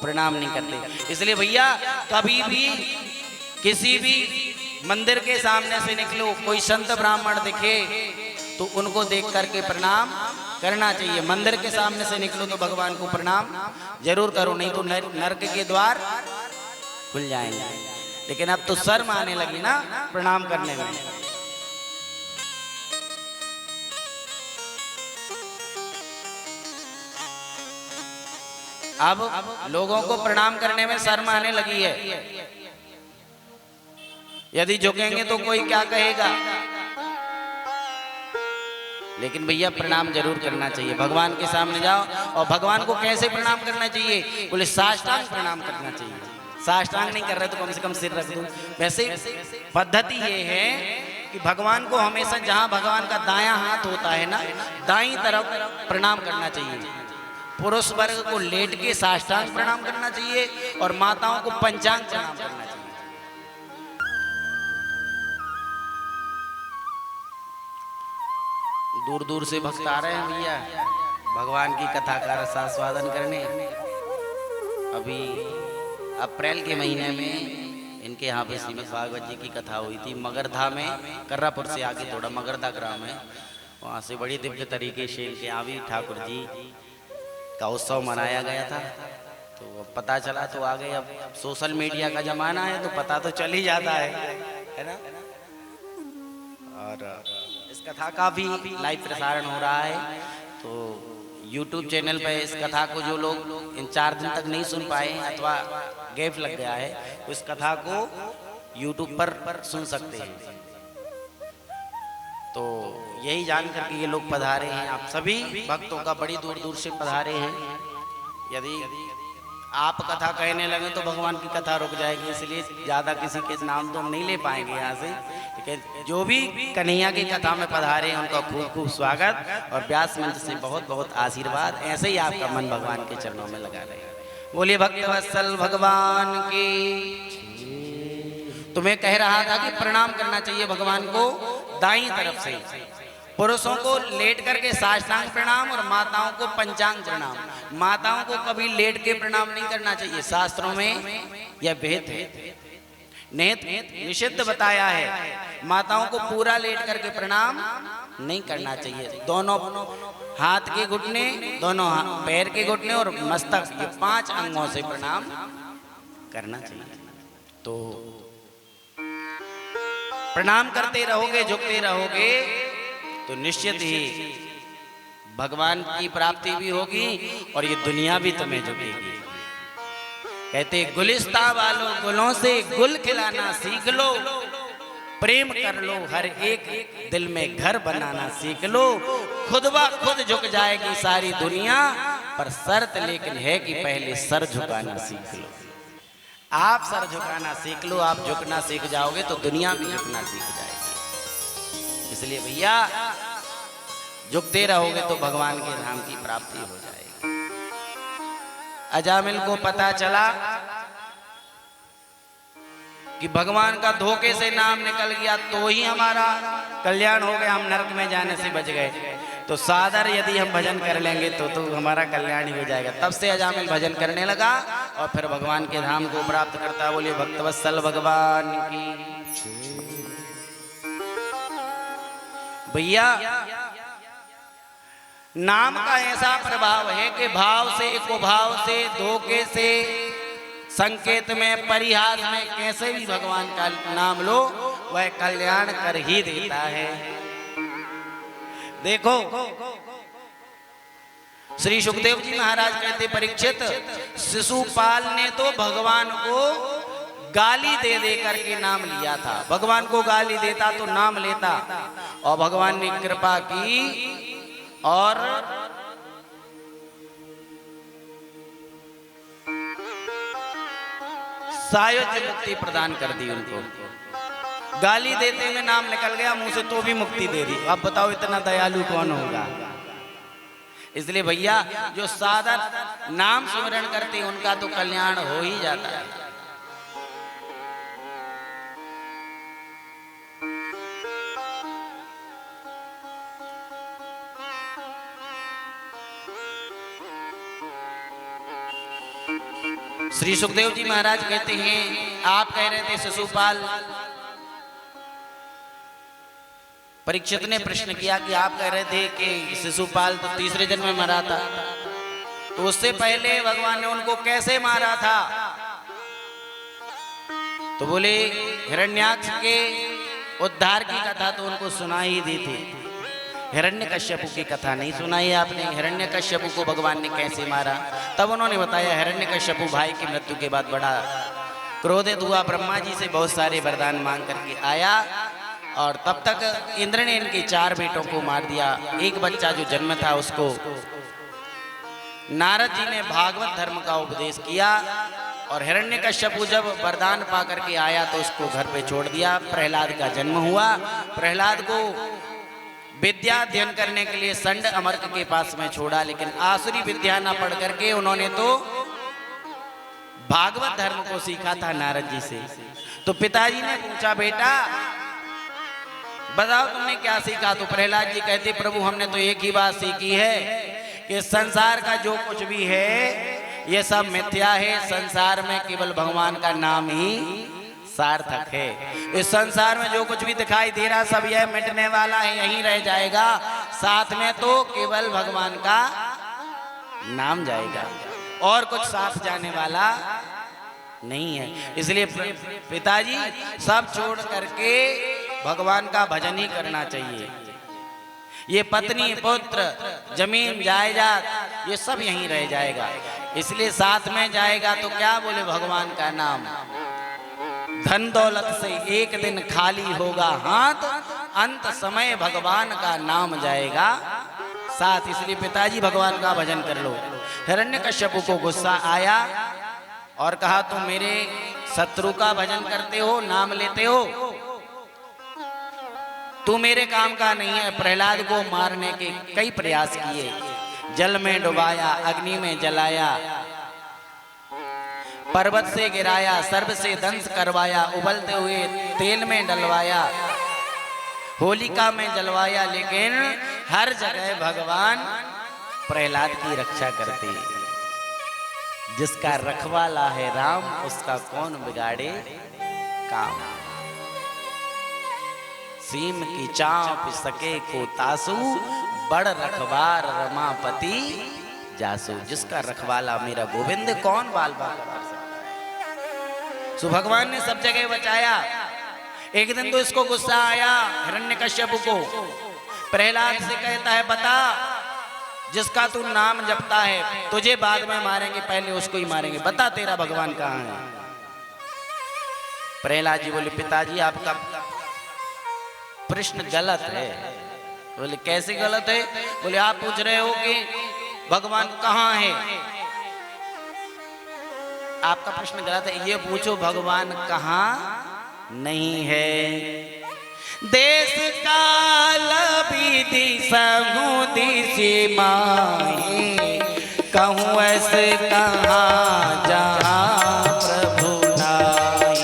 प्रणाम नहीं करते। इसलिए भैया कभी भी किसी भी मंदिर के सामने से निकलो, कोई संत ब्राह्मण दिखे तो उनको देख करके प्रणाम करना चाहिए। मंदिर के सामने से निकलो तो भगवान को प्रणाम जरूर करो, नहीं तो नरक के द्वार खुल जाएंगे। लेकिन अब तो शर्म आने लगी ना प्रणाम करने में। अब लोगों को प्रणाम करने में शर्म आने लगी है। यदि झुकेंगे तो कोई क्या कहेगा, लेकिन भैया प्रणाम जरूर करना चाहिए। भगवान के सामने जाओ और भगवान को कैसे प्रणाम करना चाहिए, बोले साष्टांग प्रणाम करना चाहिए। साष्टांग नहीं कर रहे तो कम से कम सिर रख दो। वैसे पद्धति ये है कि भगवान को हमेशा जहां भगवान का दायां हाथ होता है ना, दाईं तरफ प्रणाम करना चाहिए। पुरुष वर्ग को लेट के साष्टांग प्रणाम करना चाहिए और माताओं को पंचांग प्रणाम करना चाहिए। दूर दूर से भक्त आ रहे हैं भैया भगवान की कथा का रसास्वादन करने। अभी अप्रैल के महीने में इनके यहाँ पे श्रीमद् भागवत जी की कथा हुई थी मगरधा में, कर्रापुर से आगे थोड़ा मगरधा ग्राम है, वहाँ से बड़ी दिव्य तरीके से इनके आवी ठाकुर जी का उत्सव मनाया गया था। तो पता चला तो आ गए। अब सोशल मीडिया का जमाना है तो पता तो चल ही जाता है ना। और इस कथा का भी लाइव प्रसारण हो रहा है। तो YouTube चैनल पे इस कथा को जो लोग इन 4 दिन तक नहीं सुन पाए अथवा गैप लग गया है तो इस कथा को YouTube पर सुन सकते हैं। तो यही जानकर के ये लोग पधारे हैं, आप सभी भक्तों का बड़ी दूर दूर से पधारे हैं। यदि आप कथा कहने लगे तो भगवान की कथा रुक जाएगी, इसलिए ज़्यादा किसी के नाम तो हम नहीं ले पाएंगे यहाँ से। लेकिन जो भी कन्हैया की कथा में पधारे हैं उनका खूब खूब स्वागत और व्यास मंच से बहुत बहुत आशीर्वाद। ऐसे ही आपका मन भगवान के चरणों में लगा रहे। बोलिए भक्तवत्सल भगवान की। तो मैं कह रहा था कि प्रणाम करना चाहिए भगवान को दाईं तरफ से। पुरुषों को लेट करके साष्टांग प्रणाम और माताओं को पंचांग प्रणाम। माताओं को कभी लेट के प्रणाम नहीं करना चाहिए, शास्त्रों में यह भेद है, निषिद्ध बताया है। माताओं को पूरा लेट करके प्रणाम नहीं करना चाहिए। दोनों हाथ के घुटने, दोनों पैर के घुटने और मस्तक, ये 5 अंगों से प्रणाम करना चाहिए। तो प्रणाम करते रहोगे, झुकते रहोगे तो निश्चित ही भगवान की प्राप्ति भी होगी और ये दुनिया भी तुम्हें झुकेगी। कहते गुलिस्ता वालों गुलों से गुल खिलाना सीख लो, प्रेम कर लो, हर एक दिल में घर बनाना सीख लो। खुद ब खुद झुक जाएगी सारी दुनिया, पर शर्त लेकिन है कि पहले सर झुकाना सीख लो। आप सर झुकाना सीख लो, आप झुकना सीख जाओगे तो दुनिया भी झुकना सीख जाएगी। इसलिए भैया झुकते रहोगे तो भगवान के धाम की प्राप्ति हो जाएगी। अजामिल को पता चला कि भगवान का धोखे से नाम निकल गया तो ही हमारा कल्याण हो गया, हम नरक में जाने से बच गए। तो सादर यदि हम भजन कर लेंगे तो हमारा कल्याण ही हो जाएगा। तब से अजामिल भजन करने लगा और फिर भगवान के धाम को प्राप्त करता। बोलिए भक्तवत्सल भगवान की। भैया नाम का ऐसा प्रभाव है कि भाव से, कुभाव से, धोखे से, संकेत में, परिहास में, कैसे भी भगवान का नाम लो वह कल्याण कर ही देता है। देखो श्री सुखदेव जी महाराज कहते परीक्षित, शिशुपाल ने तो भगवान को गाली दे दे करके नाम लिया था। भगवान को गाली देता तो नाम लेता, और भगवान ने कृपा की और सायुज्य मुक्ति प्रदान कर दी उनको। गाली देते में नाम निकल गया मुंह से तो भी मुक्ति दे दी। अब बताओ इतना दयालु कौन होगा। इसलिए भैया जो साधन नाम स्मरण करते उनका तो कल्याण हो ही जाता है। श्री सुखदेव जी महाराज कहते हैं, आप कह रहे थे शिशुपाल, परीक्षित ने प्रश्न किया कि आप कह रहे थे कि शिशुपाल तो तीसरे जन्म में मरा था, तो उससे पहले भगवान ने उनको कैसे मारा था? तो बोले हिरण्याक्ष के उद्धार की कथा तो उनको सुनाई दी थी, हिरण्यकश्यप की कथा नहीं सुनाई आपने। हिरण्यकश्यप को भगवान ने कैसे मारा? तब उन्होंने बताया हिरण्यकश्यप भाई की मृत्यु के बाद बड़ा क्रोधित हुआ, ब्रह्मा जी से बहुत सारे वरदान मांग करके आया, और तब तक इंद्र ने इनके 4 बेटों को मार दिया। एक बच्चा जो जन्म था उसको नारद जी ने भागवत धर्म का उपदेश किया, और हिरण्यकश्यप जब वरदान पा करके आया तो उसको घर पे छोड़ दिया। प्रहलाद का जन्म हुआ। प्रहलाद को विद्या अध्ययन करने के लिए संड अमर्क के पास में छोड़ा, लेकिन आसुरी विद्या न पढ़ करके उन्होंने तो भागवत धर्म को सीखा था नारद जी से। तो पिताजी ने पूछा, बेटा बताओ तुमने क्या सीखा? तो प्रहलाद जी कहते, प्रभु हमने तो एक ही बात सीखी है कि संसार का जो कुछ भी है ये सब मिथ्या है, संसार में केवल भगवान का नाम ही सार्थक है। इस संसार में जो कुछ भी दिखाई दे रहा सब यह मिटने वाला है, यहीं रह जाएगा, साथ में तो केवल भगवान का नाम जाएगा, और कुछ साथ जाने वाला नहीं है। इसलिए पिताजी सब छोड़ करके भगवान का भजन ही करना चाहिए। ये पत्नी पुत्र जमीन जायदाद ये सब यहीं रह जाएगा, इसलिए साथ में जाएगा तो क्या बोले भगवान का नाम। धन दौलत से एक दिन खाली होगा हाथ, अंत समय भगवान का नाम जाएगा साथ। इसलिए पिताजी भगवान का भजन कर लो। हिरण्यकश्यप को गुस्सा आया और कहा, तुम मेरे शत्रु का भजन करते हो, नाम लेते हो, तू मेरे काम का नहीं है। प्रहलाद को मारने के कई प्रयास किए, जल में डुबाया, अग्नि में जलाया, पर्वत से गिराया, सर्प से दंश करवाया, उबलते हुए तेल में डलवाया, होलिका में जलवाया, लेकिन हर जगह भगवान प्रहलाद की रक्षा करते। जिसका रखवाला है राम उसका कौन बिगाड़े काम। सीम की चाँप सके को तासु, बड़ रखवार रमापति जासु। जिसका रखवाला मेरा गोविंद कौन बाल बाल कर सकता है। सो भगवान ने सब जगह बचाया। एक दिन तो इसको गुस्सा आया हिरण्यकश्यप को। प्रहलाद से कहता है, बता जिसका तू नाम जपता है तुझे बाद में मारेंगे, पहले उसको ही मारेंगे, बता तेरा भगवान कहाँ है। प्रहलाद जी बोले, पिताजी आपका प्रश्न गलत है। बोले कैसे गलत है? बोले आप पूछ रहे हो कि भगवान कहाँ है, आपका प्रश्न गलत है। ये पूछो भगवान कहाँ नहीं है। देश काल विधि समुदि सीमाएं, कहूँ ऐसे कहाँ जहाँ प्रभु नाई।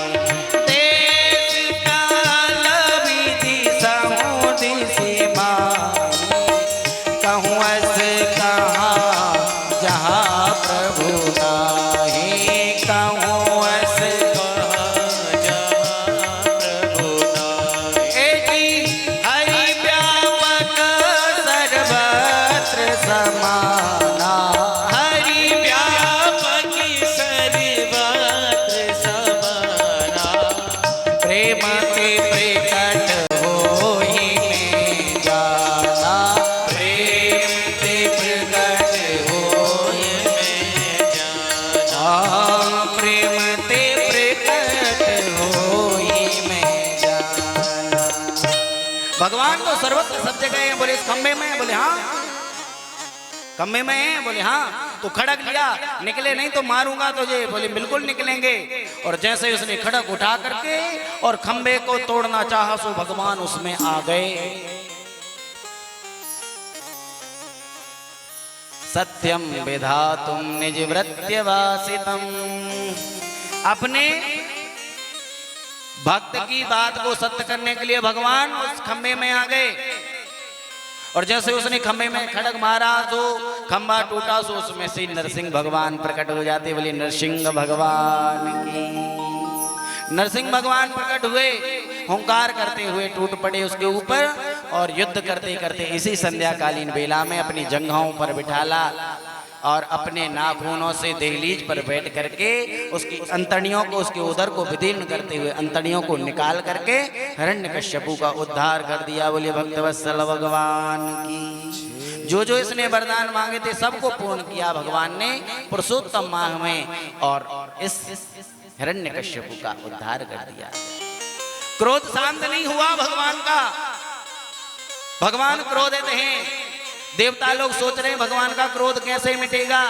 देश काल विधि समुदि सीमाएं, कहूँ ऐसे कहाँ जहाँ प्रभु नाई। कहूँ ऐसे समाना, हरि व्यापक भगवान तो सर्वत्र सब जगह है। बोले इस खंबे में है? बोले हाँ। खंबे में है? बोले हाँ। तो खड़क लिया, निकले नहीं तो मारूंगा तुझे। बोले बिल्कुल निकलेंगे। और जैसे उसने खड़क उठा करके और खंबे को तोड़ना चाहा सो भगवान उसमें आ गए। सत्यम विधातुम निज वृत्यवासितम, अपने भक्त की बात को सत्य करने के लिए भगवान उस खंबे में आ गए। और जैसे उसने खंबे में खड़क मारा तो खंबा टूटा, सो उसमें से नरसिंह भगवान प्रकट हो जाते। बोले नरसिंह भगवान की। नरसिंह भगवान प्रकट हुए, हुंकार करते हुए टूट पड़े उसके ऊपर और युद्ध करते करते इसी संध्याकालीन बेला में अपनी जंघाओं पर बिठाला और अपने नाखूनों से दहलीज पर बैठ करके उसकी अंतड़ियों को, उसके उदर को विदीर्ण करते हुए अंतड़ियों को निकाल करके हिरण्यकश्यपु का उद्धार कर दिया। बोलिए भक्तवत्सल भगवान की। जो जो इसने वरदान मांगे थे सबको पूर्ण किया भगवान ने पुरुषोत्तम माह में, और इस हिरण्यकश्यपु का उद्धार कर दिया। क्रोध शांत नहीं हुआ भगवान का। भगवान क्रोधित हैं। देवता लोग सोच रहे हैं भगवान का क्रोध कैसे मिटेगा।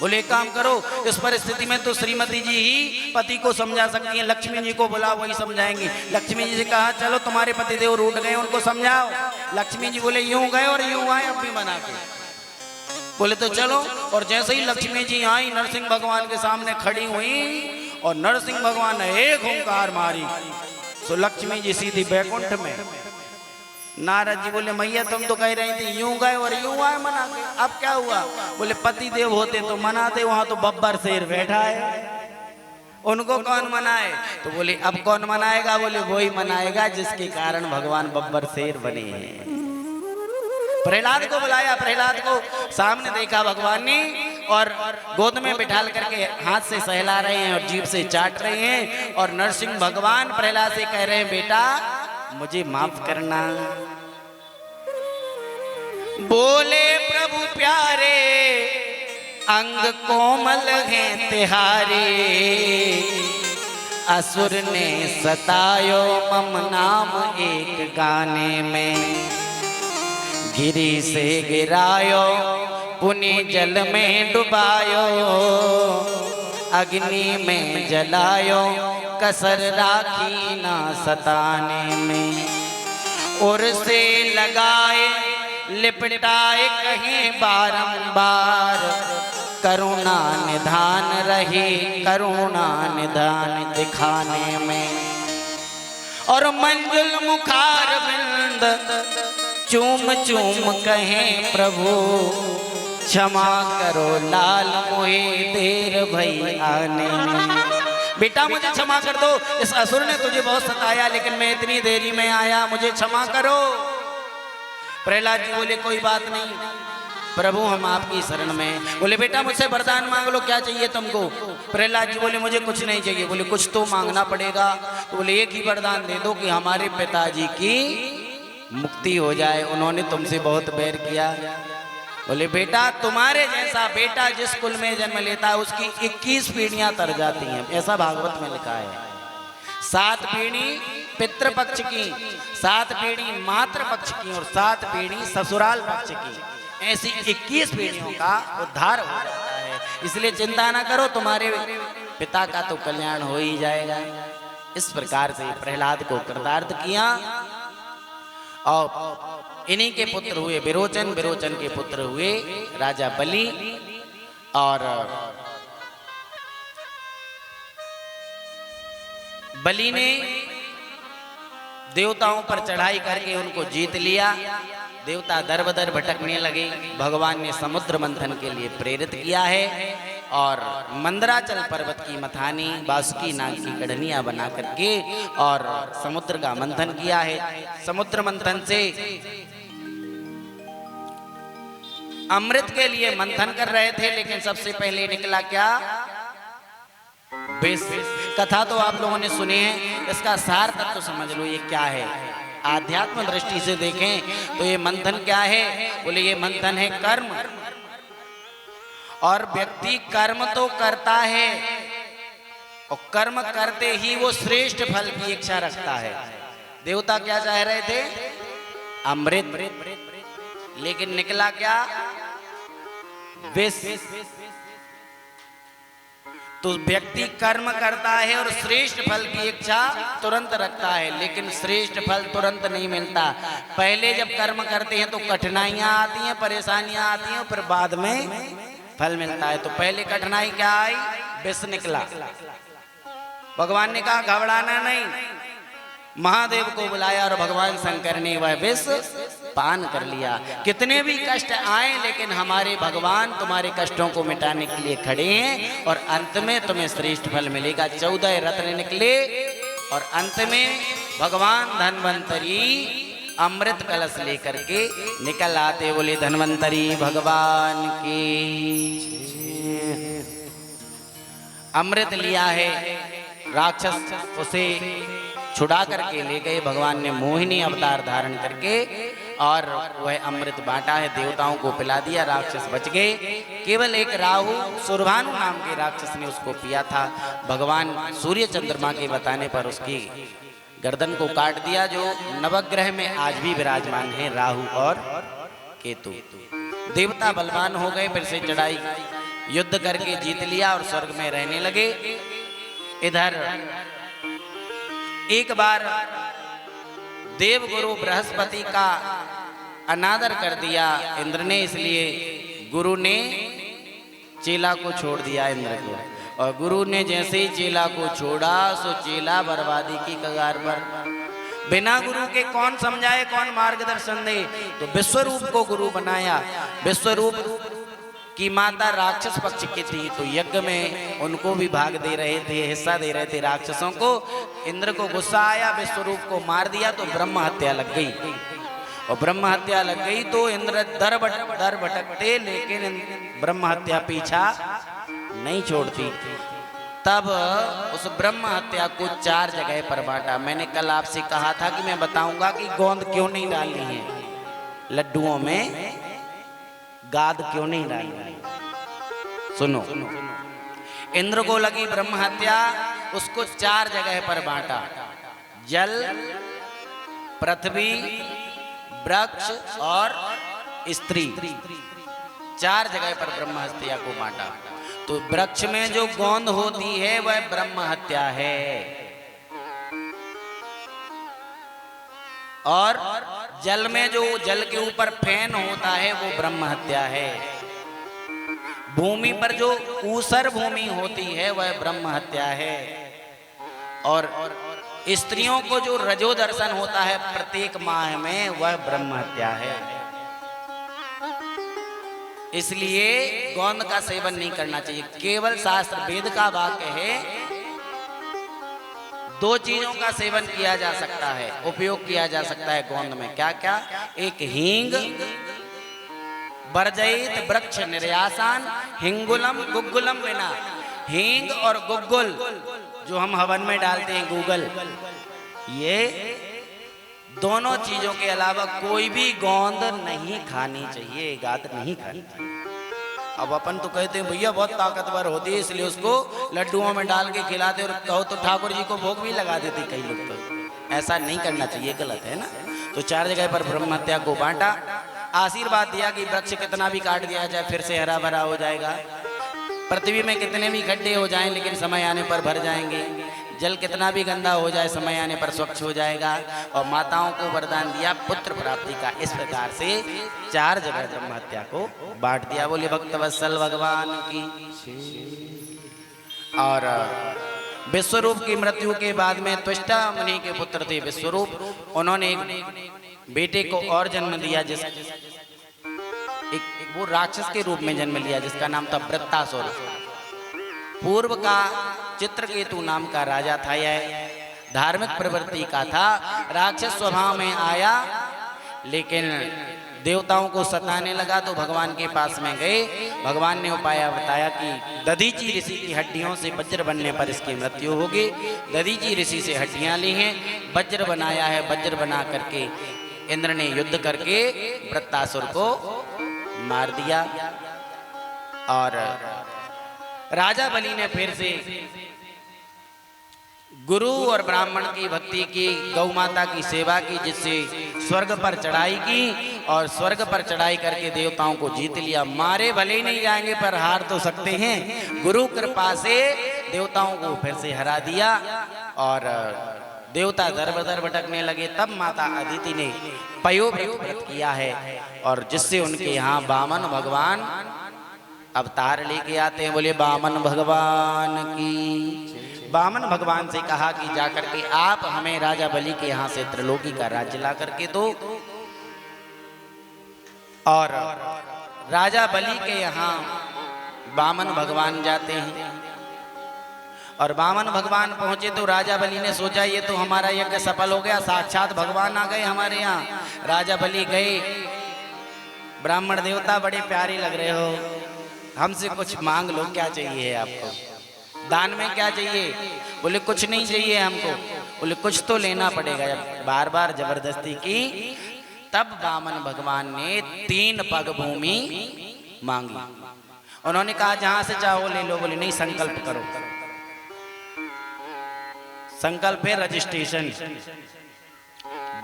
बोले एक काम करो, इस परिस्थिति में तो श्रीमती जी ही पति को समझा सकती हैं। लक्ष्मी जी को बुला, वही समझाएंगी। लक्ष्मी जी से कहा चलो तुम्हारे पति देव रूठ गए, उनको समझाओ। लक्ष्मी जी बोले यूं गए और यूं आए, अब भी मना के। बोले तो चलो। और जैसे ही लक्ष्मी जी आई, नरसिंह भगवान के सामने खड़ी हुई और नरसिंह भगवान ने एक हुंकार मारी, तो लक्ष्मी जी सीधी बैकुंठ में। नारद जी बोले मैया तुम तो कह रही थी यूं गए और यूं आए मना के, अब क्या हुआ? बोले पति देव होते तो मनाते, वहां तो बब्बर शेर बैठा है, उनको कौन मनाए? तो बोले अब कौन मनाएगा? बोले वही मनाएगा जिसके कारण भगवान बब्बर शेर बने हैं। प्रहलाद को बुलाया, प्रहलाद को सामने देखा भगवान ने और गोद में बिठाल करके हाथ से सहला रहे हैं और जीभ से चाट रहे हैं। और नरसिंह भगवान प्रहलाद से कह रहे हैं बेटा मुझे माफ करना। बोले प्रभु प्यारे अंग कोमल हैं तिहारे, असुर ने सतायो मम नाम एक गाने में, गिरी से गिरायो पुनि जल में डुबायो, अग्नि में जलायो कसर राखी ना सताने में, और से लगाए लिपटाए कहीं बारंबार, करुणा निधान रही करुणा निधान दिखाने में, और मंजुल मुखार बिंद चूम चूम कहें प्रभु क्षमा करो लाल मोहे देर भई आने में। बेटा मुझे क्षमा कर दो, इस असुर ने तुझे बहुत सताया लेकिन मैं इतनी देरी में आया, मुझे क्षमा करो। प्रहलाद जी बोले कोई बात नहीं प्रभु हम आपकी शरण में। बोले बेटा मुझसे वरदान मांग लो, क्या चाहिए तुमको? प्रहलाद जी बोले मुझे कुछ नहीं चाहिए। बोले कुछ तो मांगना पड़ेगा। तो बोले एक ही वरदान दे दो कि हमारे पिताजी की मुक्ति हो जाए, उन्होंने तुमसे बहुत बैर किया। बोले बेटा तुम्हारे जैसा बेटा जिस कुल में जन्म लेता है उसकी 21 पीढ़ियां तर जाती हैं, ऐसा भागवत में लिखा है। 7 पीढ़ी पितृपक्ष की, 7 पीढ़ी मातृ पक्ष की और 7 पीढ़ी ससुराल पक्ष की, ऐसी 21 पीढ़ियों का उद्धार हो जाता है। इसलिए चिंता ना करो, तुम्हारे पिता का तो कल्याण हो ही जाएगा। इस प्रकार से प्रहलाद को कृतार्थ किया और इन्हीं के पुत्र हुए विरोचन, विरोचन के पुत्र हुए राजा बलि। और बलि ने देवताओं पर चढ़ाई करके उनको जीत लिया। देवता दर बदर भटकने लगे। भगवान ने समुद्र मंथन के लिए प्रेरित किया है और मंदराचल पर्वत की मथानी बासुकी नाग की कड़नियां बना करके और समुद्र का मंथन किया है। समुद्र मंथन से अमृत के लिए मंथन कर रहे थे, लेकिन सबसे पहले निकला क्या? विष। कथा तो आप लोगों ने सुनी है, इसका सार तत्व समझ लो ये क्या है। आध्यात्म दृष्टि से देखें तो ये मंथन क्या है? बोले ये मंथन है कर्म। और व्यक्ति कर्म तो करता है और कर्म करते ही वो श्रेष्ठ फल की इच्छा रखता है। देवता क्या चाह रहे थे? अमृत, लेकिन निकला क्या? विष। तो व्यक्ति कर्म करता है और श्रेष्ठ फल की इच्छा तुरंत रखता है, लेकिन श्रेष्ठ फल तुरंत नहीं मिलता। पहले जब कर्म करते हैं तो कठिनाइयां आती हैं, परेशानियां आती हैं, फिर बाद में फल मिलता है। तो पहले कठिनाई क्या आई? विष निकला। भगवान ने कहा घबराना नहीं। महादेव को बुलाया और भगवान शंकर ने वह विष पान कर लिया। कितने भी कष्ट आए, लेकिन हमारे भगवान तुम्हारे कष्टों को मिटाने के लिए खड़े हैं और अंत में तुम्हें श्रेष्ठ फल मिलेगा। 14 रत्न निकले और अंत में भगवान धन्वंतरी अमृत कलश लेकर के निकल आते। बोले धन्वंतरी भगवान की। अमृत लिया है, राक्षस उसे छुड़ा करके ले गए। भगवान ने मोहिनी अवतार धारण करके और वह अमृत बांटा है, देवताओं को पिला दिया, राक्षस बच गए। केवल एक राहु सुरभानु नाम के राक्षस ने उसको पिया था। भगवान सूर्य चंद्रमा के बताने पर उसकी गर्दन को काट दिया, जो नवग्रह में आज भी विराजमान है, राहु और केतु। देवता बलवान हो गए, फिर से चढ़ाई युद्ध करके जीत लिया और स्वर्ग में रहने लगे। इधर एक बार देवगुरु बृहस्पति का अनादर कर दिया इंद्र ने, इसलिए गुरु ने चेला को छोड़ दिया इंद्र को। और गुरु ने जैसे ही चेला को छोड़ा, सो चेला बर्बादी की कगार पर। बिना गुरु के कौन समझाए, कौन मार्गदर्शन दे? तो विश्वरूप को गुरु बनाया। विश्वरूप की माता राक्षस पक्ष की थी, तो यज्ञ में उनको भी भाग दे रहे थे, हिस्सा दे रहे थे राक्षसों को। इंद्र को गुस्सा आया, विश्वरूप को मार दिया, तो ब्रह्म हत्या लग गई। और ब्रह्म हत्या लग गई तो इंद्र दर भटकते, लेकिन ब्रह्म हत्या पीछा नहीं छोड़ती। तब उस ब्रह्म हत्या को 4 जगह पर बांटा। मैंने कल आपसे कहा था कि मैं बताऊंगा कि गोंद क्यों नहीं डालनी है, लड्डुओं में गाद क्यों नहीं डालनी है। सुनो, इंद्र को लगी ब्रह्म हत्या, उसको 4 जगह पर बांटा। जल, पृथ्वी, वृक्ष और स्त्री, 4 जगह पर ब्रह्म हत्या को बांटा। तो वृक्ष में जो गोंद होती है वह ब्रह्म हत्या है, और जल में जो जल के ऊपर फैन होता है वो ब्रह्म हत्या है। भूमि पर जो ऊसर भूमि होती है वह ब्रह्म हत्या है। और स्त्रियों को जो रजो दर्शन होता है प्रत्येक माह में, वह ब्रह्म हत्या है। इसलिए गोंद का सेवन नहीं करना चाहिए। केवल शास्त्र वेद का वाक्य है, 2 चीजों का सेवन किया जा सकता है, उपयोग किया जा सकता है गोंद में। क्या क्या? एक हींग, बरजैत वृक्ष निर्यासान, हिंगुलम गुग्गुलम बिना। हींग और गुग्गुल जो हम हवन में डालते हैं, गूगल, ये दोनों चीजों के अलावा कोई भी गोंद नहीं खानी चाहिए, गाद नहीं खानी चाहिए। अब अपन तो कहते हैं भैया बहुत ताकतवर होती है, इसलिए उसको लड्डुओं में डाल के खिलाते, और कहो तो ठाकुर जी को भोग भी लगा देते कई लोग। तो ऐसा नहीं करना चाहिए, गलत है ना। तो 4 जगह पर ब्रह्म हत्या को बांटा। आशीर्वाद दिया कि वृक्ष कितना भी काट दिया जाए फिर से हरा भरा हो जाएगा। पृथ्वी में कितने भी खड्डे हो जाएं, लेकिन समय आने पर भर जाएंगे। जल कितना भी गंदा हो जाए, समय आने पर स्वच्छ हो जाएगा। और माताओं को वरदान दिया पुत्र प्राप्ति का। इस प्रकार से 4 जगह ब्रह्म हत्या को बांट दिया। बोले भक्तवत्सल भगवान की। और विश्वरूप की मृत्यु के बाद में त्वष्टा मुनि के पुत्र थे विश्वरूप, उन्होंने एक बेटे को और जन्म दिया, जिस एक वो राक्षस के रूप में जन्म लिया, जिसका नाम था वृत्तासुर। पूर्व का चित्रकेतु नाम का राजा था। यह धार्मिक प्रवृत्ति का था, राक्षस स्वभाव में आया, लेकिन देवताओं को सताने लगा। तो भगवान के पास में गए। भगवान ने उपाय बताया कि दधीची ऋषि की हड्डियों से वज्र बनने पर इसकी मृत्यु होगी। दधीची ऋषि से हड्डियां ली हैं, वज्र बनाया है। वज्र बना करके इंद्र ने युद्ध करके वृत्तासुर को मार दिया। और राजा बलि ने फिर से गुरु और ब्राह्मण की भक्ति की, गौ माता की सेवा की, जिससे स्वर्ग पर चढ़ाई की और स्वर्ग पर चढ़ाई करके देवताओं को जीत लिया। मारे भले ही नहीं जाएंगे पर हार तो सकते हैं। गुरु कृपा से देवताओं को फिर से हरा दिया और देवता दर बदर भटकने लगे। तब माता अदिति ने पयोव्रत व्रत किया है और जिससे उनके यहाँ वामन भगवान अवतार लेके आते हैं। बोले वामन भगवान की। वामन भगवान से कहा कि जाकर के आप हमें राजा बलि के यहाँ से त्रिलोकी का राज्य ला करके दो। और राजा बलि के यहाँ वामन भगवान जाते हैं और वामन भगवान पहुंचे तो राजा बलि ने सोचा ये तो हमारा यज्ञ सफल हो गया, साक्षात भगवान आ गए हमारे यहाँ। राजा बलि गए, ब्राह्मण देवता बड़े प्यारे लग रहे हो, हमसे कुछ मांग लो, क्या चाहिए आपको, दान में क्या चाहिए? बोले कुछ नहीं चाहिए हमको। बोले कुछ तो लेना पड़ेगा। जब बार बार जबरदस्ती की तब वामन भगवान ने 3 पग भूमि मांगी। उन्होंने कहा जहां से चाहो ले लो। बोले नहीं, संकल्प करो। संकल्प है रजिस्ट्रेशन।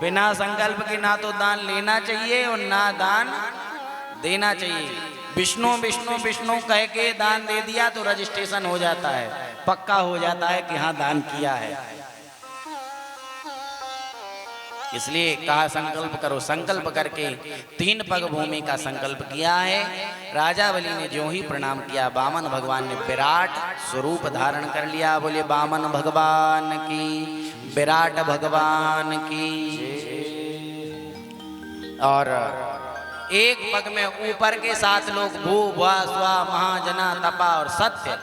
बिना संकल्प के ना तो दान लेना चाहिए और ना दान देना चाहिए। विष्णु विष्णु विष्णु कह के दान दे दिया तो रजिस्ट्रेशन हो जाता है, पक्का हो जाता है कि हाँ दान किया है। इसलिए कहा संकल्प करो। संकल्प करके 3 पग भूमि का संकल्प किया है। राजा बलि ने जो ही प्रणाम किया, वामन भगवान ने विराट स्वरूप धारण कर लिया। बोले वामन भगवान की, विराट भगवान की। और एक पग में ऊपर के 7 लोग भू भा स्वा महाजना तपा और सत्य,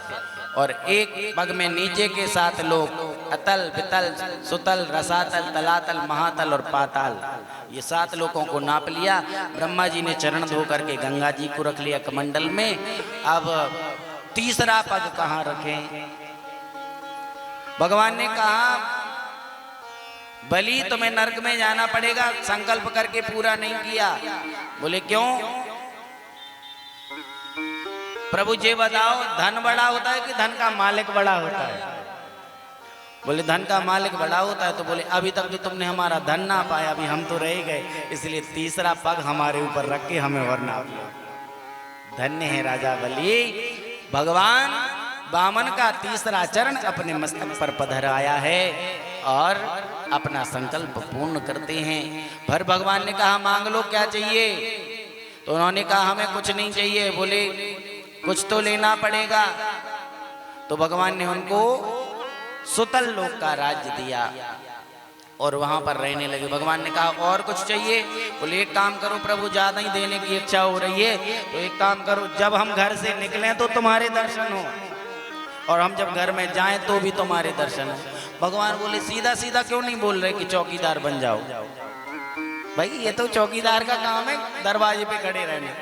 और एक पग में नीचे के 7 लोग अतल वितल सुतल रसातल तलातल महातल और पाताल। ये 7 लोगों को नाप लिया। ब्रह्मा जी ने चरण धो करके गंगा जी को रख लिया कमंडल में। अब तीसरा पग कहाँ रखें? भगवान ने कहा बलि तुम्हें नरक में जाना पड़ेगा, संकल्प करके पूरा नहीं किया। बोले क्यों? प्रभु जी बताओ, धन बड़ा होता है कि धन का मालिक बड़ा होता है? बोले धन का मालिक बड़ा होता है। तो बोले अभी तक तो तुमने हमारा धन ना पाया, अभी हम तो रह गए, इसलिए तीसरा पग हमारे ऊपर रख के हमें वरना दिया। धन्य है राजा बलि। भगवान वामन का तीसरा चरण अपने मस्तक पर पधराया है और अपना संकल्प पूर्ण करते हैं। फिर भगवान ने कहा मांग लो, क्या चाहिए? तो उन्होंने कहा हमें कुछ नहीं चाहिए। बोले कुछ तो लेना पड़ेगा। तो भगवान ने उनको सुतल लोक का राज्य दिया और वहां पर रहने लगे। भगवान ने कहा और कुछ चाहिए? बोले एक काम करो प्रभु, ज्यादा ही देने की इच्छा हो रही है, तो एक काम करो, जब हम घर से निकलें तो तुम्हारे दर्शन हो और हम जब घर में जाएं तो भी तुम्हारे दर्शन हो। भगवान बोले सीधा सीधा क्यों नहीं बोल रहे कि चौकीदार बन जाओ? भाई ये तो चौकीदार का काम है, दरवाजे पे खड़े रहने।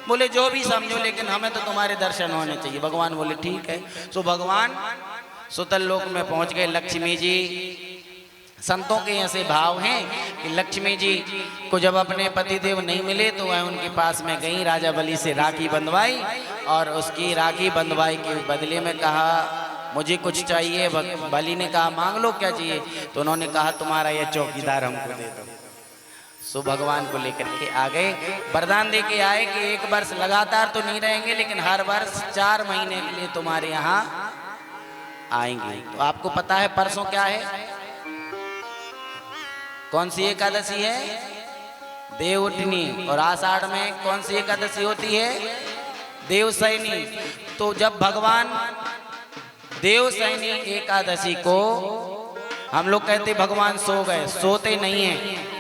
बोले जो भी समझो, लेकिन हमें तो तुम्हारे दर्शन होने चाहिए। भगवान बोले ठीक है। तो भगवान सुतल लोक में पहुंच गए। लक्ष्मी जी, संतों के ऐसे भाव हैं कि लक्ष्मी जी को जब अपने पतिदेव नहीं मिले तो वह उनके पास में गई, राजा बलि से राखी बंधवाई और उसकी राखी बंधवाई के बदले में कहा मुझे कुछ चाहिए। बलि ने कहा मांग लो, क्या चाहिए? तो उन्होंने कहा तुम्हारा यह चौकीदार हमको दे दो। सो भगवान को लेकर के आ गए, वरदान दे के आए कि 1 वर्ष लगातार तो नहीं रहेंगे, लेकिन हर वर्ष 4 महीने के लिए तुम्हारे यहाँ आएंगे। तो आपको पता है परसों क्या है? कौन सी एकादशी है? देवउठनी। और आषाढ़ में कौन सी एकादशी होती है? देवशयनी। तो जब भगवान देवशयनी एकादशी को हम लोग कहते भगवान सो गए, सोते नहीं हैं।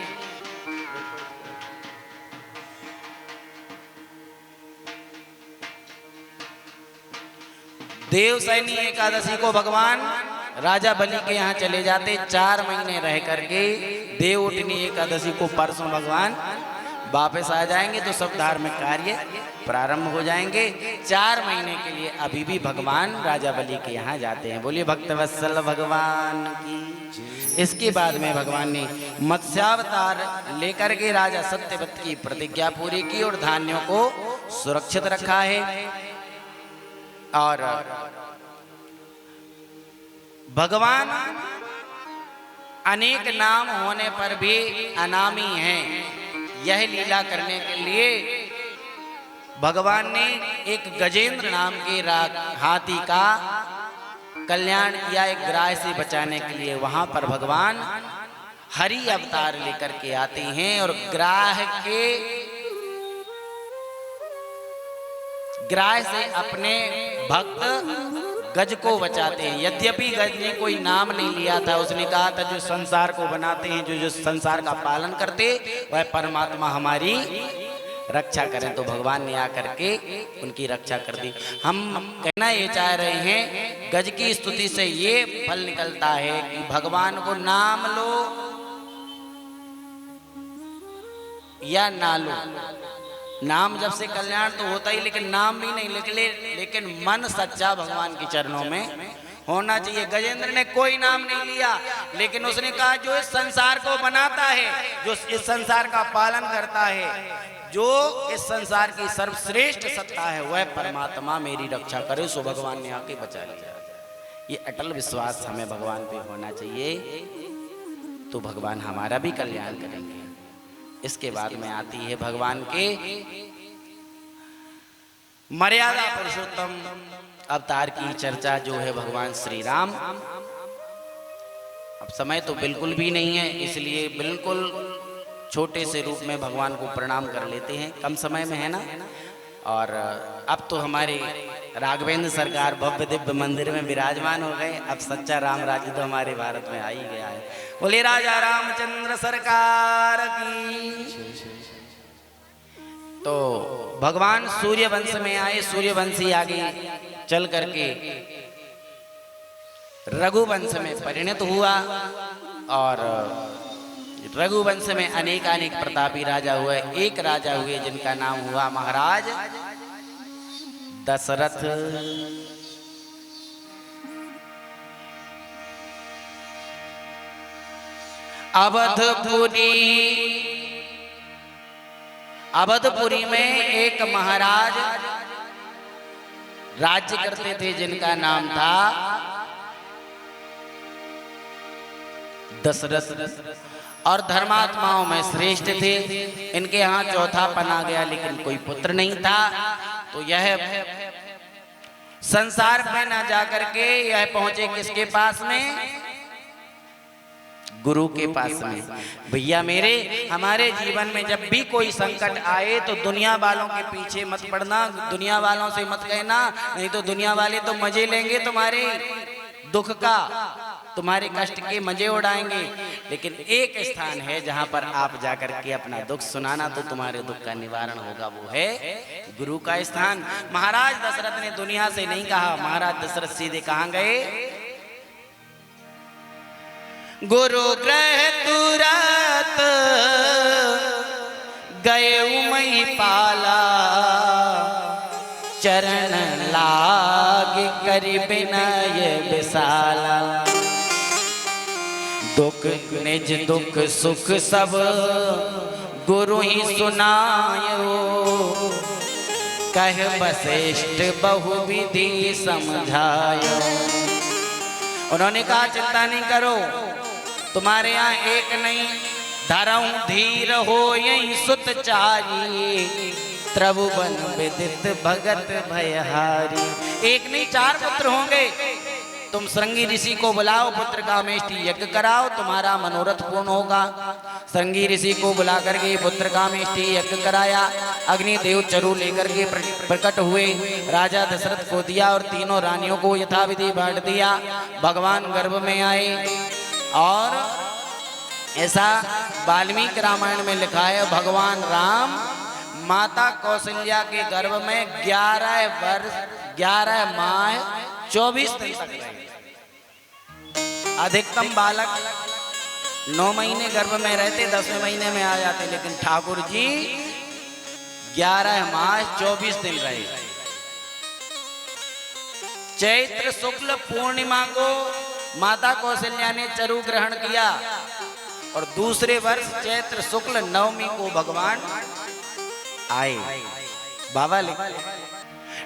देवशयनी एकादशी को भगवान राजा बलि के यहाँ चले जाते, 4 महीने रह करके देवउठनी एकादशी को परसों भगवान वापस आ जाएंगे तो सब धार्मिक कार्य प्रारंभ हो जाएंगे। 4 महीने के लिए अभी भी भगवान राजा बलि के यहाँ जाते हैं। बोलिए भक्तवत्सल भगवान की। इसके बाद में भगवान ने मत्स्यावतार लेकर के राजा सत्यवत की प्रतिज्ञा पूरी की और धान्यों को सुरक्षित रखा है। और भगवान अनेक नाम होने पर भी अनामी हैं। यह लीला करने के लिए भगवान ने एक गजेंद्र नाम के हाथी का कल्याण किया, एक ग्राह से बचाने के लिए। वहां पर भगवान हरि अवतार लेकर के आते हैं और ग्राह से अपने भक्त गज को बचाते हैं। यद्यपि गज ने कोई नाम नहीं लिया था, उसने कहा था जो संसार को बनाते हैं, जो संसार का पालन करते, वह परमात्मा हमारी रक्षा करें। तो भगवान ने आकर के उनकी रक्षा कर दी। हम कहना ये चाह रहे हैं, गज की स्तुति से ये फल निकलता है कि भगवान को नाम लो या ना लो, नाम जब से कल्याण तो होता ही, लेकिन नाम भी नहीं, लेकिन मन सच्चा भगवान के चरणों में होना चाहिए। गजेंद्र ने कोई नाम नहीं लिया, लेकिन उसने कहा जो इस संसार को बनाता है, जो इस संसार का पालन करता है, जो इस संसार की सर्वश्रेष्ठ सत्ता है, वह परमात्मा मेरी रक्षा करे। सो भगवान ने आके बचा लिया। ये अटल विश्वास हमें भगवान पे होना चाहिए, तो भगवान हमारा भी कल्याण करेंगे। इसके बाद में आती है भगवान के मर्यादा पुरुषोत्तम अवतार की चर्चा, जो है भगवान श्री राम। अब समय तो बिल्कुल भी नहीं है, इसलिए बिल्कुल छोटे से रूप में भगवान को प्रणाम कर लेते हैं, कम समय में, है ना। और अब तो हमारे राघवेंद्र सरकार भव्य दिव्य मंदिर में विराजमान हो गए। अब सच्चा राम राज्य तो हमारे भारत में आ ही गया है। बोले राजा रामचंद्र सरकार की। तो भगवान सूर्यवंश में आए, सूर्यवंशी आगे चल करके रघुवंश में परिणत हुआ, और रघुवंश में अनेक प्रतापी राजा हुए। एक राजा हुए जिनका नाम हुआ महाराज दशरथ। अवधपुरी में एक महाराज राज्य करते थे जिनका नाम था दशरथ, और धर्मात्माओं में श्रेष्ठ थे। इनके यहाँ चौथा पना गया, लेकिन कोई पुत्र नहीं था। तो यह संसार में न जाकर के यह पहुंचे किसके पास में? गुरु के पास में। भैया मेरे, हमारे जीवन में जब भी कोई संकट आए तो दुनिया वालों के पीछे मत पड़ना, दुनिया वालों से मत कहना, नहीं तो दुनिया वाले तो मजे लेंगे तुम्हारे दुख का, तुम्हारे कष्ट के मजे उड़ाएंगे। लेकिन एक स्थान है जहां पर आप जाकर के अपना दुख सुनाना तो तुम्हारे दुख का निवारण होगा, वो है गुरु का स्थान। महाराज दशरथ ने दुनिया से नहीं कहा, महाराज दशरथ सीधे कहां गए? गुरु ग्रह तुरत गए मई पाला, चरण लाग कर विनय विशाला। दुख निज दुख सुख सब गुरु ही सुनायो, कह वशिष्ठ बहुविधि समझायो। उन्होंने कहा चिंता नहीं करो, तुम्हारे यहाँ एक नहीं धरऊं धीर हो यही सुत चारी, त्रिभुवन विदित भगत भयहारी। एक नहीं 4 पुत्र होंगे। तुम श्रृंगी ऋषि को बुलाओ, पुत्र कामेष्टि यज्ञ कराओ, तुम्हारा मनोरथ पूर्ण होगा। श्रृंगी ऋषि को बुला करके पुत्र कामेष्टि यज्ञ कराया। अग्निदेव चरु लेकर के प्रकट हुए, राजा दशरथ को दिया और तीनों रानियों को यथाविधि बांट दिया। भगवान गर्भ में आए, और ऐसा वाल्मीकि रामायण में लिखा है, भगवान राम माता कौशल्या के गर्भ में 11 माह 24 दिन तक रहे। अधिकतम बालक 9 महीने गर्भ में रहते, 10वें महीने में आ जाते, लेकिन ठाकुर जी 11 माह 24 दिन रहे। चैत्र शुक्ल पूर्णिमा को माता कौशल्या ने चरु ग्रहण किया, और दूसरे वर्ष चैत्र शुक्ल नवमी को भगवान आए। बाबा लिखते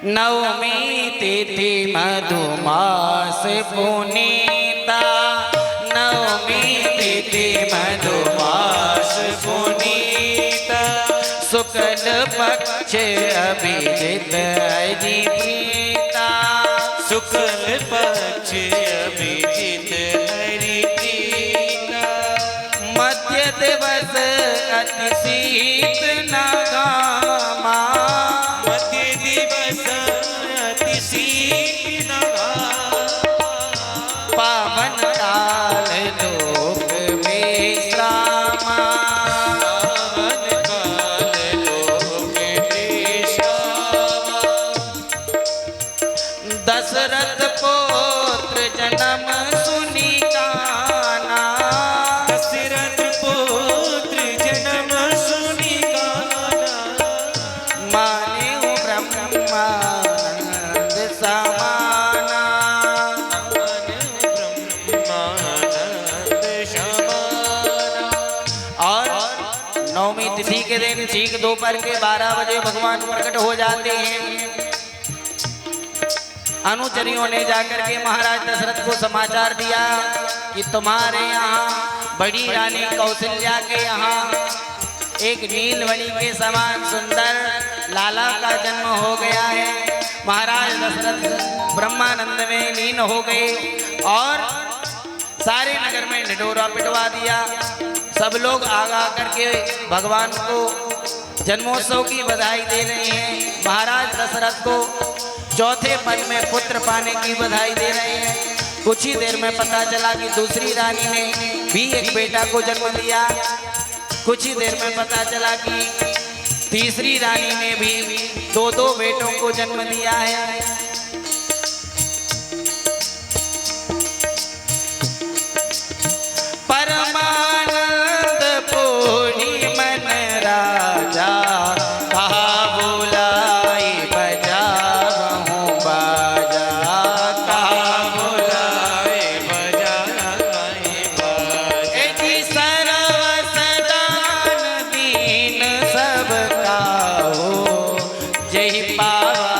नवमी तिथि मधुमास पुनीता, नवमी रे मधुमास पुनीत शुक्ल पक्ष अभिजित हरि प्रीता शुक्ल पक्ष अभिजित हरि प्रीता मध्य दिवस अति शीत नगामा मध्य दिवस अति शीत पावन काल लोक विश्रामा पावन काल लोक विश्रामा दशरथ पुत्र जन्म सुनी काना दशरथ पुत्र जन्म सुनि गाना माने ब्रह्मानंद समाना ब्रह्मानंद समाना और नवमी तिथि के दिन ठीक दोपहर के 12 बजे भगवान प्रकट हो जाते हैं। अनुचरियों ने जाकर के महाराज दशरथ को समाचार दिया कि तुम्हारे यहाँ बड़ी रानी कौशल्या के यहाँ एक नीलमणि के समान सुंदर लाला का जन्म हो गया है। महाराज दशरथ ब्रह्मानंद में लीन हो गए और सारे नगर में ढिढोरा पिटवा दिया। सब लोग आगा करके भगवान को जन्मोत्सव की बधाई दे रहे हैं। महाराज दशरथ को चौथे पद में पुत्र पाने की बधाई दे रहे हैं। कुछ ही देर में पता चला कि दूसरी रानी ने भी एक बेटा को जन्म दिया। कुछ ही देर में पता चला कि तीसरी रानी ने भी दो बेटों को जन्म दिया है। परमानंद पूर्णी मन राजा कहा बुलाई बजावहु बाजा कहा बुलाए बजाए बाजा ए जी सर्वसदान दीन सबका हो जय पावा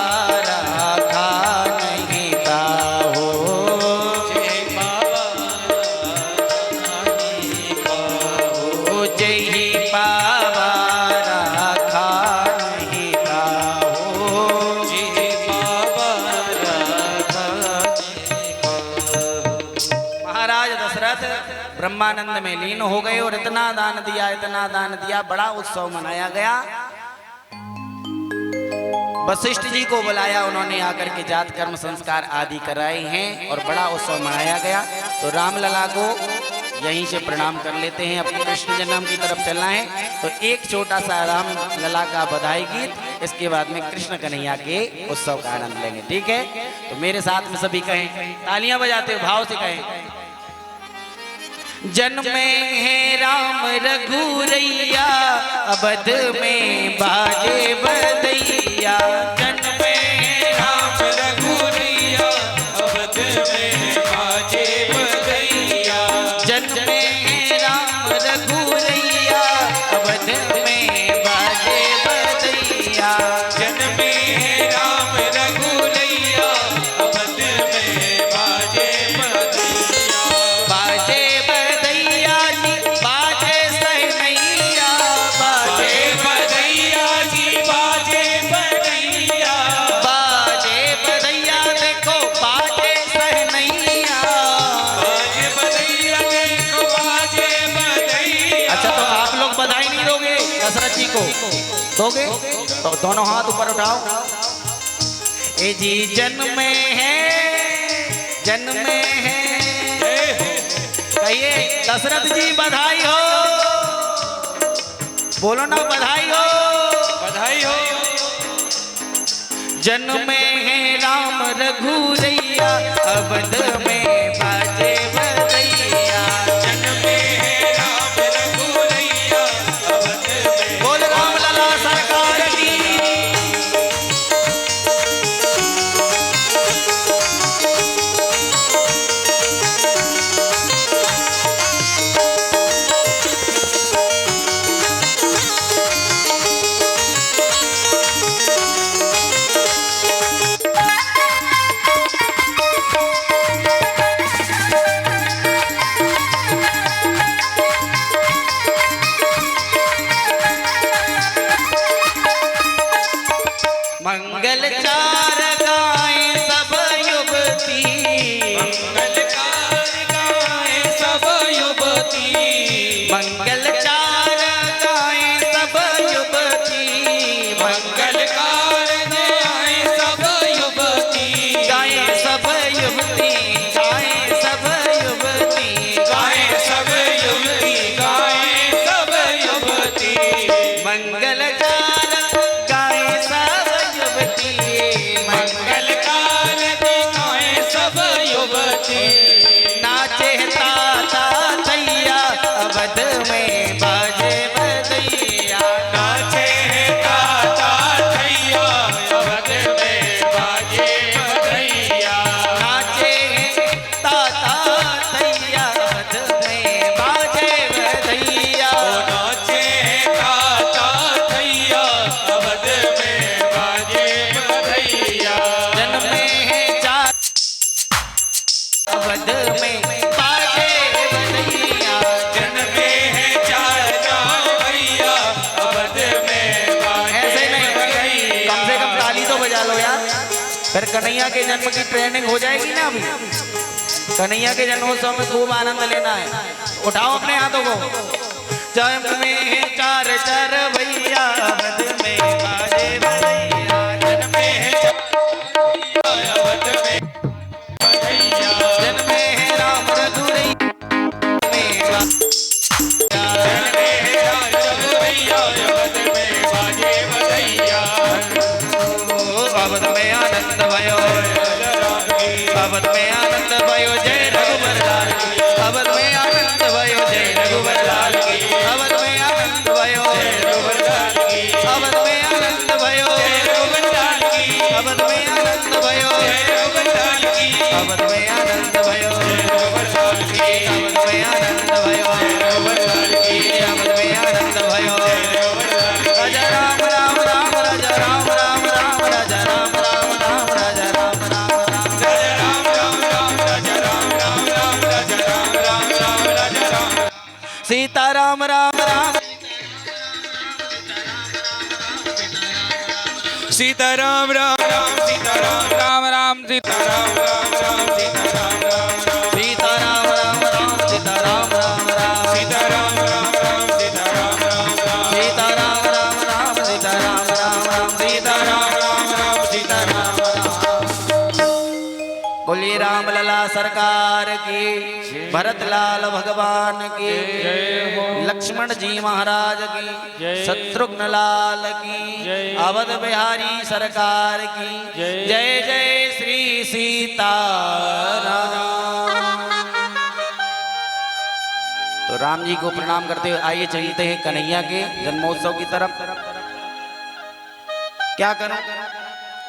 राखा नहीं काहो जय बाबा ओ जय पावा राखा नहीं काहो जय बाबा राधा महाराज दशरथ ब्रह्मानंद में लीन हो गए और इतना दान दिया, बड़ा उत्सव मनाया गया। वशिष्ठ जी को बुलाया, उन्होंने आकर के जात कर्म संस्कार आदि कराए हैं और बड़ा उत्सव मनाया गया। तो रामलला को यहीं से प्रणाम कर लेते हैं। अपने कृष्ण जन्म की तरफ चलना है तो एक छोटा सा रामलला का बधाई गीत, इसके बाद में कृष्ण कन्हैया के उत्सव का आनंद लेंगे। ठीक है, तो मेरे साथ में सभी कहें, तालियां बजाते हुए भाव से कहें। जन्मे है राम रघुरैया अवध में बाजे बदैया। जन्मे है राम रघुरैया अवध में बाजे बदैया जन्मे है राम रघुरैया अवध में बाजे बदैया। जन्मे राम रघुरैया अवध में बाजे बदैया बाजे बदैया जी बाजे सहनैया बाजे बदैया जी बाजे बदैया बाजे बदैया देखो बाजे सहनैया। बाजे बदैया देखो बाजे बदैया अच्छा, तो आप लोग बधाई नहीं दोगे दशरथ जी को? दोगे तो दोनों हाथ ऊपर उठाओ। ए जी जन्मे है कहिए दशरथ जी बधाई हो, बोलो ना बधाई हो। बधाई हो जन्मे है राम रघुरैया अवध में बाजे बदैया। जन्मे राम रघुरैया अवध में बोल रामलला सरकार की। मंगलचार गाएं सब युवती, मंगलकार गाए सब युवती, मंगलचार गाएं सब युवती, मंगलकार गाए सब युवती, गाएं सब युवती, गाएं सब युवती, गाए सब युवती, गाए सब युवती, मंगलचार गाएं सब युवती, मंगलकार गाए सब युवती, नाचे ताता थैया अवध में बाजे बधैया, नाचे ताता थैया अवध में बाजे बधैया, नाचे ताता थैया अवध में बाजे बधैया, नाचे ताता थैया अवध में बाजे बधैया, जन्मे हैं चार अवध में बाजे बधैया, जन्मे हैं चाचा भैया अवध में बाजे ऐसे नहीं, बधैया, कम से कम ताली तो बजा लो यार, फिर कन्हैया के जन्म की ट्रेनिंग हो जाएगी ना अभी। कन्हैया के जन्मोत्सव में खूब आनंद लेना है। उठाओ अपने हाथों को। जन्मे हैं चार चार भैया अवध में बाजे बधैया, जन्मे हैं चाचा अवध में बधैया, जन्मे हैं राम रघुरैया में बाजा, जन्मे हैं चाचा भैया अवध में बाजे बधैया, अवध में आनंद भयो, अवध में आनंद भयो जय रघुबर लाल की, अवध में आनंद भयो जय रघुबर लाल की, अवध में आनंद भयो जय रघुबर लाल की, अवध में आनंद भयो जय रघुबर लाल की, अवध में आनंद भयो जय रघुबर लाल की, अवध में आनंद भयो जय रघुबर लाल की, अवध में आनंद भयो जय रघुबर लाल की, अवध में आनंद भयो जय रघुबर लाल की, राजा राम राम राम राजा राम राम राम राजा राम राम राम राजा राम राम राम राजा राम राम राम राजा राम राम राम राजा राम राम राम राजा राम, सीता राम राम राम सीता राम राम राम सीता राम राम राम सीता राम राम राम सीता राम राम राम, सीता राम राम राम सीता राम राम राम सीता राम राम राम सीता राम राम राम, सीता राम राम राम सीता राम राम राम सीता राम राम राम सीता राम बोलिए राम लला सरकार की, भरत लाल भगवान की, लक्ष्मण जी महाराज की, शत्रुघ्न लाल की, अवध बिहारी सरकार की जय जय श्री सीताराम। तो राम जी को प्रणाम करते हुए आइए चलते हैं कन्हैया के जन्मोत्सव की तरफ। क्या करूं,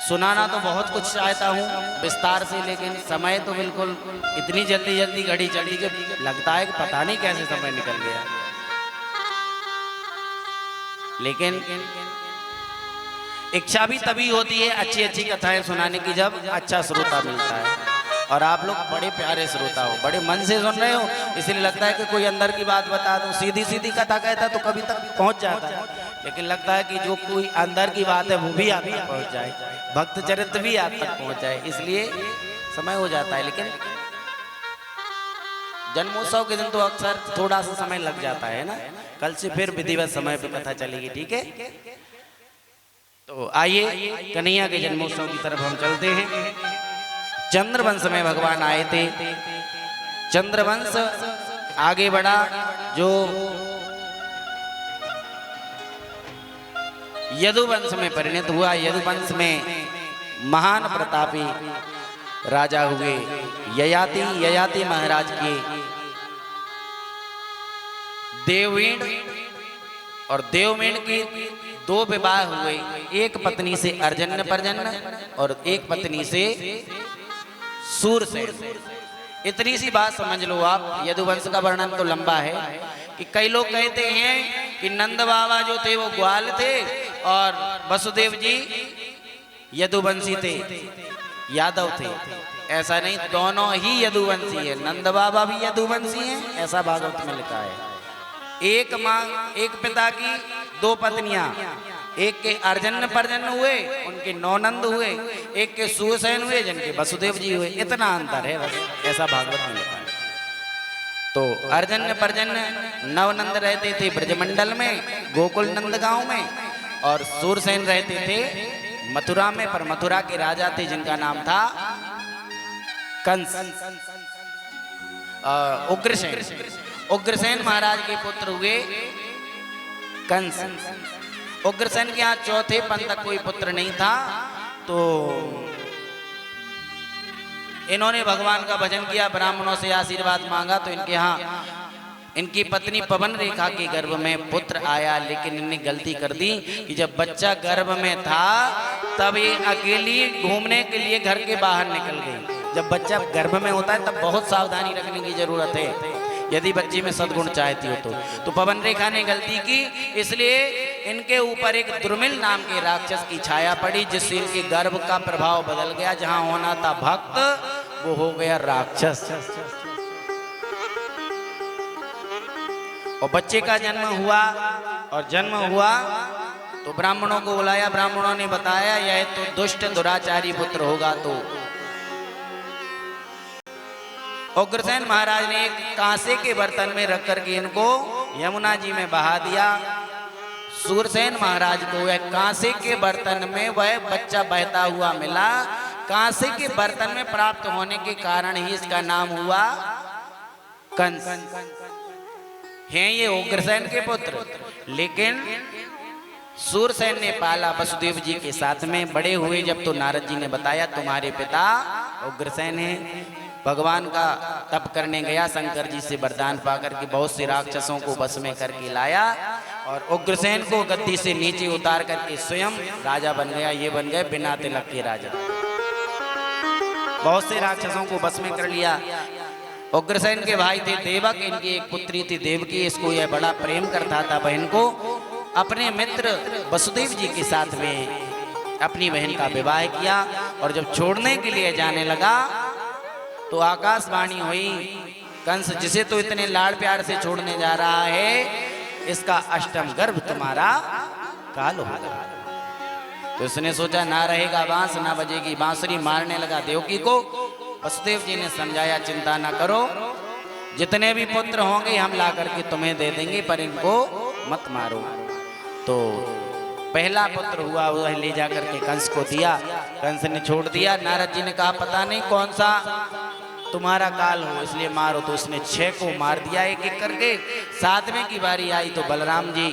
सुनाना तो बहुत कुछ चाहता हूँ विस्तार से, लेकिन समय तो बिल्कुल इतनी जल्दी जल्दी घड़ी चली कि लगता है कि पता नहीं कैसे समय निकल गया। लेकिन इच्छा भी तभी होती है अच्छी अच्छी कथाएं सुनाने की जब अच्छा श्रोता मिलता है, और आप लोग बड़े प्यारे श्रोता हो, बड़े मन से सुन रहे हो, इसलिए लगता है कि कोई अंदर की बात बता दूं। सीधी सीधी कथा कहता तो कभी तक पहुंच जाता है, लेकिन लगता है कि जो कोई अंदर की बात है वो भी आप तक पहुंच जाए, भक्त चरित्र भी आप तक पहुंच जाए, इसलिए समय हो जाता है। लेकिन जन्मोत्सव के दिन तो अक्सर थोड़ा सा समय लग जाता है ना। कल से फिर विधिवत समय पे कथा चलेगी, ठीक है। तो आइए कन्हैया के जन्मोत्सव की तरफ हम चलते हैं। चंद्रवंश में भगवान आए थे। चंद्रवंश आगे बढ़ा, जो यदुवंश में परिणत हुआ। यदुवंश में महान प्रतापी राजा हुए ययाति। ययाति महाराज के देववीण और देववीण की दो विवाह हुए, एक पत्नी से अर्जन्य पर्जन्य और एक पत्नी से सूरसेन। इतनी सी बात समझ लो आप। यदुवंश का वर्णन तो लंबा है कि कई लोग कहते हैं कि नंद बाबा जो थे वो ग्वाल थे और वसुदेव जी यदुवंशी थे, यादव थे। ऐसा नहीं, दोनों ही यदुवंशी है। नंद बाबा भी यदुवंशी हैं, ऐसा भागवत में लिखा है। एक माँ, एक पिता की दो पत्नियां, एक के अर्जन पर्जन हुए, उनके नौनंद हुए, एक के सुरसेन हुए, जिनके वसुदेव जी हुए। इतना अंतर है बस, ऐसा भागवत में लिखा है। तो अर्जन पर्जन नवनंद रहते थे ब्रजमंडल में, गोकुल नंद गांव में, और सूरसेन रहते थे मथुरा में। पर मथुरा के राजा थे जिनका नाम था कंस। उग्रसेन, उग्रसेन महाराज के पुत्र हुए कंस। उग्रसेन के यहाँ चौथे पंथ तक कोई पुत्र नहीं था, तो इन्होंने भगवान का भजन किया, ब्राह्मणों से आशीर्वाद मांगा। तो इनके यहाँ इनकी पत्नी पवन रेखा के गर्भ में पुत्र आया, लेकिन इन्हें गलती कर दी कि जब बच्चा गर्भ में था तब ये अकेली घूमने के लिए घर के बाहर निकल गई। जब बच्चा गर्भ में होता है तब बहुत सावधानी रखने की जरूरत है, यदि बच्चे में सद्गुण चाहती हो तो पवन रेखा ने गलती की, इसलिए इनके ऊपर एक दुर्मिल नाम के राक्षस की छाया पड़ी, जिससे इनके गर्भ का प्रभाव बदल गया। जहां होना था भक्त वो हो गया राक्षस। और बच्चे का जन्म हुआ, और जन्म हुआ तो ब्राह्मणों को बुलाया। ब्राह्मणों ने बताया यह तो दुष्ट दुराचारी पुत्र होगा। तो उग्रसेन महाराज ने एक कांसे के बर्तन में रख करके इनको यमुना जी में बहा दिया। सूरसेन महाराज को वह कांसे के बर्तन में वह बच्चा बहता हुआ मिला। कांसे के बर्तन में प्राप्त होने के कारण ही इसका नाम हुआ कंस। हैं ये उग्रसेन के पुत्र, लेकिन सूरसेन ने पाला वसुदेव जी के साथ में। बड़े हुए जब तो नारद जी ने बताया तुम्हारे पिता उग्रसेन हैं। भगवान का तप करने गया, शंकर जी से वरदान पाकर के बहुत से राक्षसों को बस में करके लाया, और उग्रसेन को गद्दी से नीचे उतार करके स्वयं राजा बन गया। ये बन गए बिना तिलक के राजा। बहुत से राक्षसों को बस में कर लिया। उग्रसेन के भाई थे देवक, इनकी एक पुत्री थी देवकी। इसको यह बड़ा प्रेम करता था बहन को। अपने मित्र वसुदेव जी के साथ में अपनी बहन का विवाह किया, और जब छोड़ने के लिए जाने लगा तो आकाशवाणी हुई, कंस जिसे तो इतने लाड़ प्यार से छोड़ने जा रहा है, इसका अष्टम गर्भ तुम्हारा काल होगा। तो उसने सोचा ना रहेगा बांस ना बजेगी बांसुरी। मारने लगा देवकी को। वसुदेव जी ने समझाया चिंता ना करो, जितने भी पुत्र होंगे हम ला करके तुम्हें दे देंगे, पर इनको मत मारो। तो पहला पुत्र हुआ वह ले जा करके कंस को दिया। कंस ने छोड़ दिया। नारद जी ने कहा पता नहीं कौन सा तुम्हारा काल हो, इसलिए मारो। तो उसने 6 को मार दिया एक एक करके। 7वें की बारी आई तो बलराम जी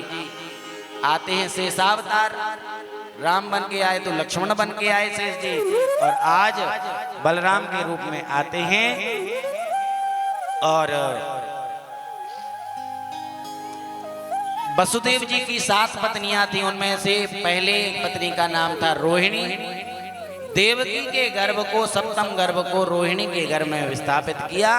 आते हैं शेषावतार। राम बन के आए तो लक्ष्मण बन के आए शेष जी, और आज बलराम के रूप में आते हैं। और वसुदेव जी की 7 पत्नियां थी, उनमें से पहले पत्नी का नाम था रोहिणी। देवकी के गर्भ को, सप्तम गर्भ को रोहिणी के गर्भ में विस्थापित किया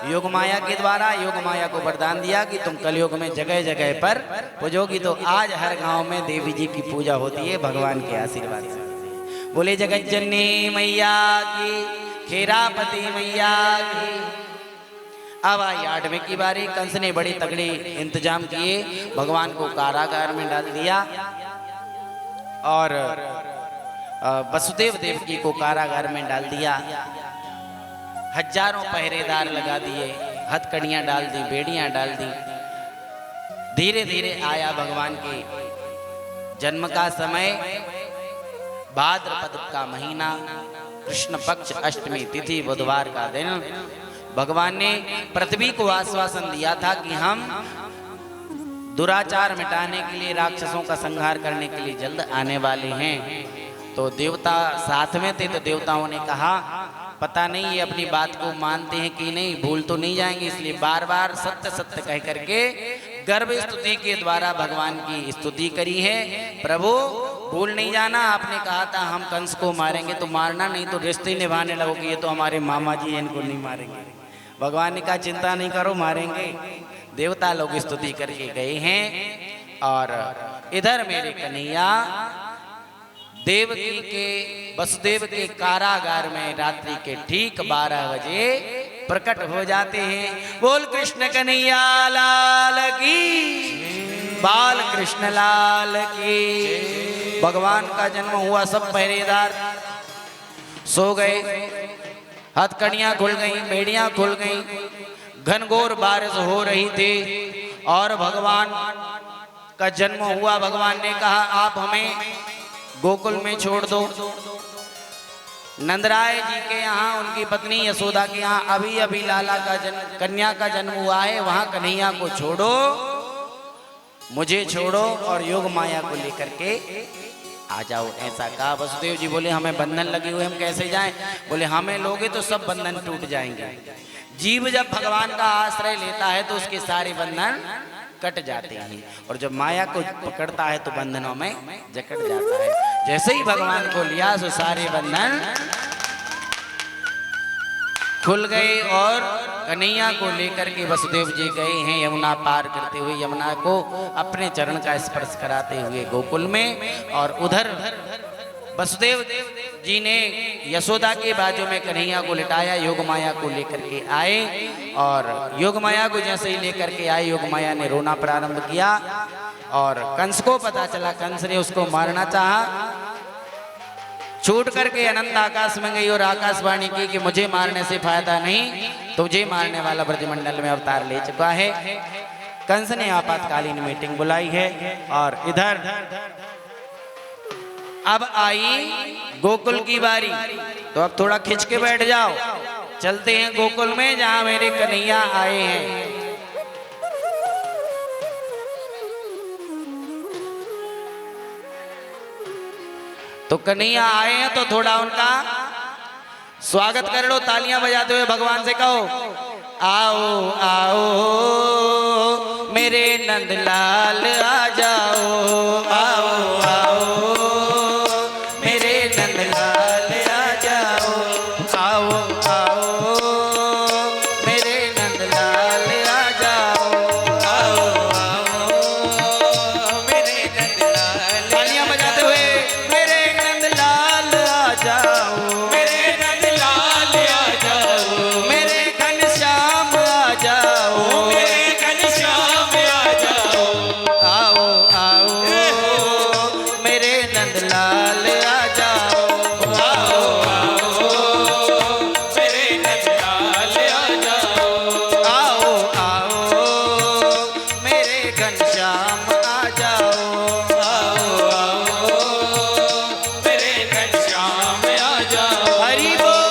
योगमाया के द्वारा। योगमाया को वरदान दिया कि तुम कलयुग में जगह जगह पर पूजोगी। तो आज हर गांव में देवी जी की पूजा होती है भगवान के आशीर्वाद से। बोले जगत जननी मैया की, खेरापति मैया की। अब आई 8वें की बारी। कंस ने बड़े तगड़े इंतजाम किए, भगवान को कारागार में डाल दिया, और वसुदेव देवकी को कारागार में डाल दिया। हजारों पहरेदार लगा दिए, हथकड़ियां डाल दी, बेड़ियां डाल दी। धीरे धीरे आया भगवान के जन्म का समय। भाद्रपद का महीना, कृष्ण पक्ष अष्टमी तिथि, बुधवार का दिन। भगवान ने पृथ्वी को आश्वासन दिया था कि हम दुराचार मिटाने के लिए, राक्षसों का संहार करने के लिए जल्द आने वाले हैं। तो देवता साथ में थे, तो देवताओं ने कहा पता नहीं ये अपनी बात को मानते हैं कि नहीं, भूल तो नहीं जाएंगे। इसलिए बार बार सत्य सत्य कह करके गर्भ स्तुति के द्वारा भगवान की स्तुति करी है। प्रभु भूल नहीं जाना, आपने कहा था हम कंस को मारेंगे, तो मारना नहीं तो रिश्ते निभाने लगोगे। ये तो हमारे मामा जी हैं, इनको नहीं मारेंगे। भगवान ने कहा चिंता नहीं करो, मारेंगे। देवता लोग स्तुति करके गए हैं। और इधर मेरे कन्हैया देवकी के वसुदेव के कारागार में रात्रि के ठीक 12 बजे प्रकट हो जाते हैं। बोल कृष्ण कन्हैया लाल की, बाल कृष्ण लाल की। भगवान का जन्म हुआ, सब पहरेदार सो गए, हथकड़ियां खुल गई, बेड़ियां खुल गई, घनघोर बारिश हो रही थी और भगवान का जन्म हुआ। भगवान ने कहा आप हमें गोकुल में छोड़ दो। नंदराय जी के यहाँ उनकी पत्नी यशोदा के यहाँ अभी अभी लाला का जन्म, कन्या का जन्म हुआ है, वहां कन्हैया को छोड़ो, मुझे छोड़ो और योग माया को लेकर के आ जाओ। ऐसा कहा। वसुदेव जी बोले हमें बंधन लगे हुए, हम कैसे जाएं? बोले हमें लोगे तो सब बंधन टूट जाएंगे। जीव जब भगवान का आश्रय लेता है तो उसके सारे बंधन कट जाते हैं और जब माया को पकड़ता है तो बंधनों में जकड़ जाता है। जैसे ही भगवान को लिया तो सारे बंधन खुल गए और कन्हैया को लेकर के वसुदेव जी गए हैं यमुना पार करते हुए, यमुना को अपने चरण का स्पर्श कराते हुए गोकुल में। और उधर वसुदेव जी ने यशोदा के बाजू में कन्हैया को लिटाया, योग माया को लेकर के आए और योग माया को जैसे ही लेकर के आए योग माया ने रोना प्रारंभ किया और कंस को पता चला, कंस ने उसको मारना चाहा, छूट करके अनंत आकाश में गई और आकाशवाणी की कि मुझे मारने से फायदा नहीं, तुझे मारने वाला ब्रजमंडल में अवतार ले चुका है। कंस ने आपातकालीन मीटिंग बुलाई है और इधर अब आई गोकुल की बारी। तो अब थोड़ा खिंच के बैठ जाओ, चलते हैं गोकुल में जहां मेरे कन्हैया आए हैं। तो कन्हैया आए हैं तो थोड़ा उनका स्वागत कर लो, तालियां बजाते हुए भगवान से कहो आओ आओ मेरे नंदलाल आ जाओ, आओ आओ मेरे नंदलाल आ जाओ, आओ आओ मेरे नंदलाल आ जाओ, आओ आओ मेरे नंदलाल। तालियां बजाते हुए मेरे नंदलाल आ जाओ, मेरे नंदलाल आ जाओ, मेरे घनश्याम आ जाओ, मेरे घनश्याम आ जाओ, आओ आओ मेरे नंदलाल आ जाओ, आओ आओ मेरे नंदलाल आ जाओ, आओ आओ मेरे घनश्याम आ जाओ, आओ आओ मेरे घनश्याम आ जाओ। हरि बोल।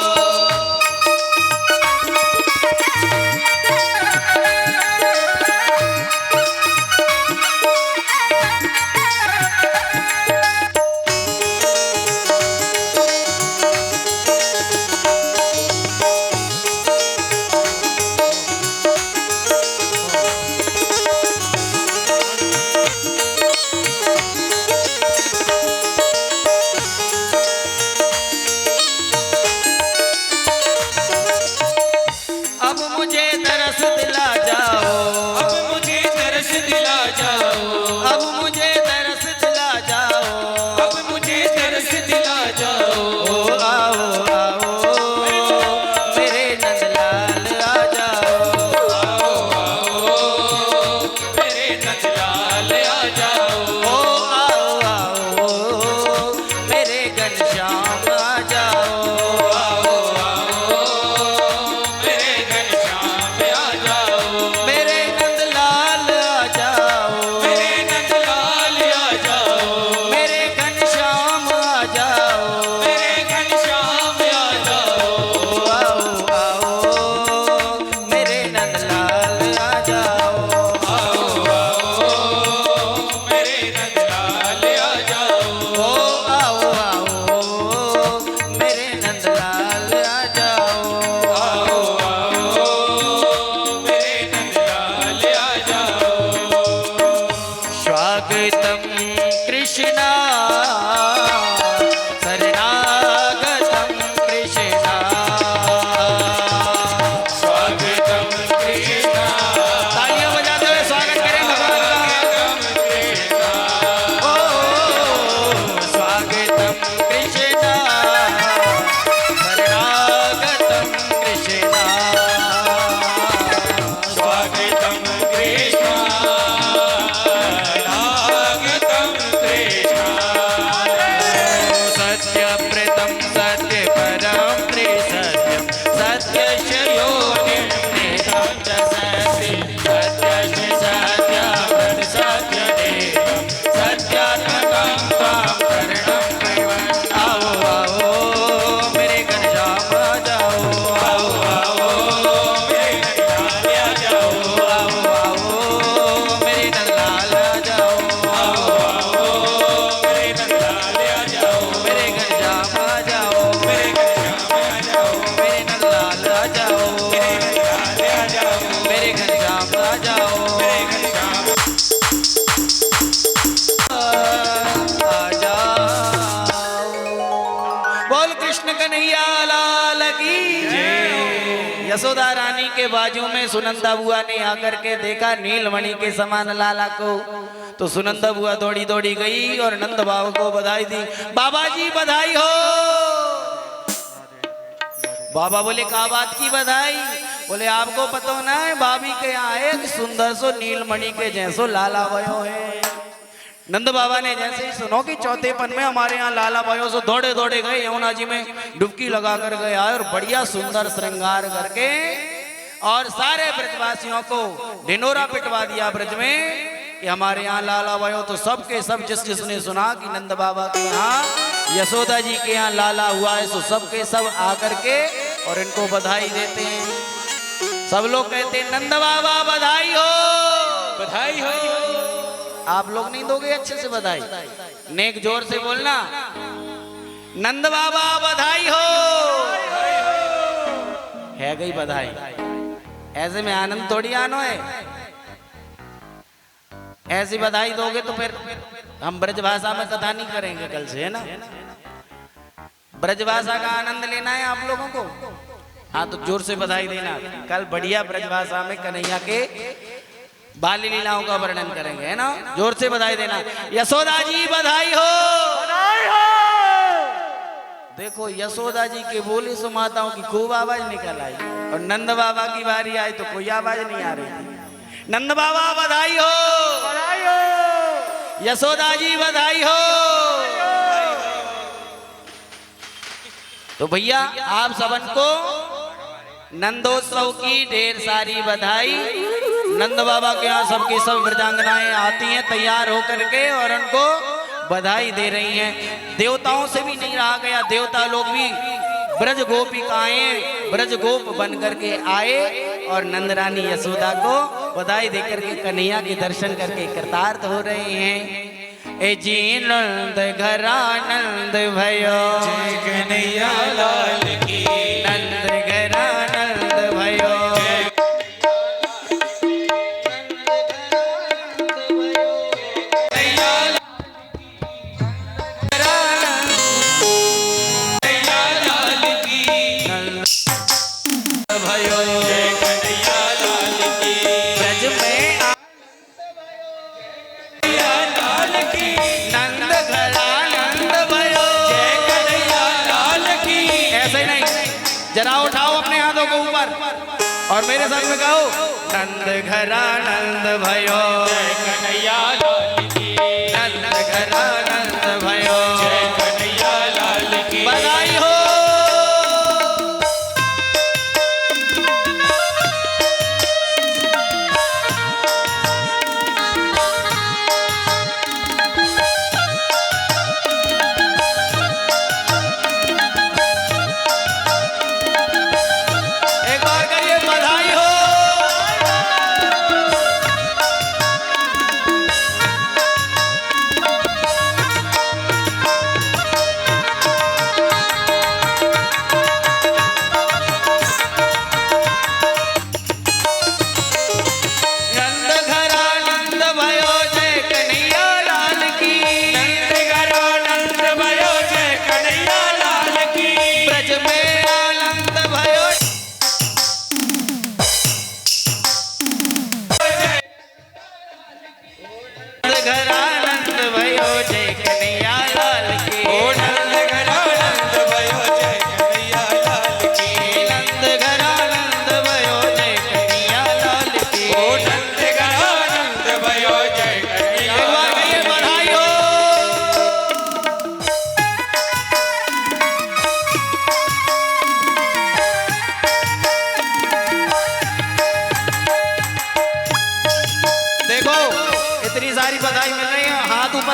कन्हैया लाल की यशोदा रानी के बाजू में सुनंदा बुआ ने आकर के देखा नीलमणि के समान लाला को, तो सुनंदा बुआ दौड़ी दौड़ी गई और नंद बाबा को बधाई दी। बाबा जी बधाई हो। बाबा बोले क्या बात की बधाई? बोले आपको पता ना है भाभी के यहाँ एक सुंदर सो नीलमणि के जैसो लाला भयो है। नंद बाबा ने जैसे ही सुनो कि चौथेपन में हमारे यहाँ लाला भयो सो दौड़े दौड़े गए यमुना जी में डुबकी लगा कर गए और बढ़िया सुंदर श्रृंगार करके और सारे ब्रजवासियों को ढिंडोरा पिटवा दिया ब्रज में कि हमारे यहाँ लाला भयो। तो सबके सब जिसने सुना कि नंद बाबा के यहाँ यशोदा जी के यहाँ लाला हुआ है, सो सबके सब आकर के और इनको बधाई देते हैं। सब लोग कहते हैं नंद बाबा बधाई हो, बधाई हो। आप लोग नहीं दोगे अच्छे से बधाई? नेक जोर से बोलना, नंद बाबा बधाई हो। है गई बधाई, ऐसे में आनंद थोड़ी आनो है। ऐसी बधाई दोगे तो फिर हम ब्रज भाषा में कथा नहीं करेंगे कल से, है ना? ब्रज भाषा का आनंद लेना है आप लोगों को। हाँ तो जोर से बधाई देना। कल बढ़िया ब्रज भाषा में कन्हैया के बाल लीलाओं का वर्णन करेंगे, है ना? जोर से बधाई देना। यशोदा जी बधाई हो, बधाई हो। देखो यशोदा जी के बोले सो माताओं की खूब आवाज निकल आई और नंद बाबा की बारी आई तो कोई आवाज नहीं आ रही थी। नंद बाबा बधाई हो, बधाई हो। यशोदा जी बधाई हो। तो भैया आप सबन को नंदोत्सव की ढेर सारी बधाई। नंद बाबा के यहाँ सबकी सब वृद्धांगनाएं आती हैं तैयार होकर के और उनको बधाई दे रही हैं। देवताओं से भी नहीं रहा गया, देवता लोग भी ब्रज गोपिकाएं ब्रज गोप बन करके आए और नंदरानी यशोदा को बधाई देकर के कन्हैया के दर्शन करके कृतार्थ हो रहे हैं। ए जी नंद घरा नंद भयो, कन्हैया लाल की। नंद घरा नंद भयो, जरा उठाओ अपने हाथों को ऊपर और मेरे साथ में कहो नंद घरा नंद भयो, कन्हैया लाल की। नंद घरा नंद भयो, कन्हैया लाल की। बधाई हो।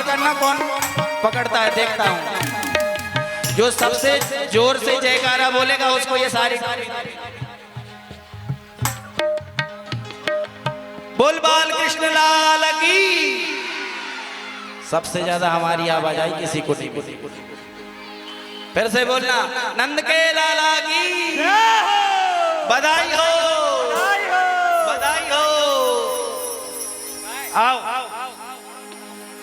करना कौन पकड़ता है देखता हूं। जो सबसे जोर से जयकारा बोलेगा उसको ये सारी बोल बाल कृष्ण लाल की। सबसे ज्यादा हमारी आवाज आई किसी को नहीं। फिर से बोलना नंद के लाला की बधाई हो, बधाई हो। आओ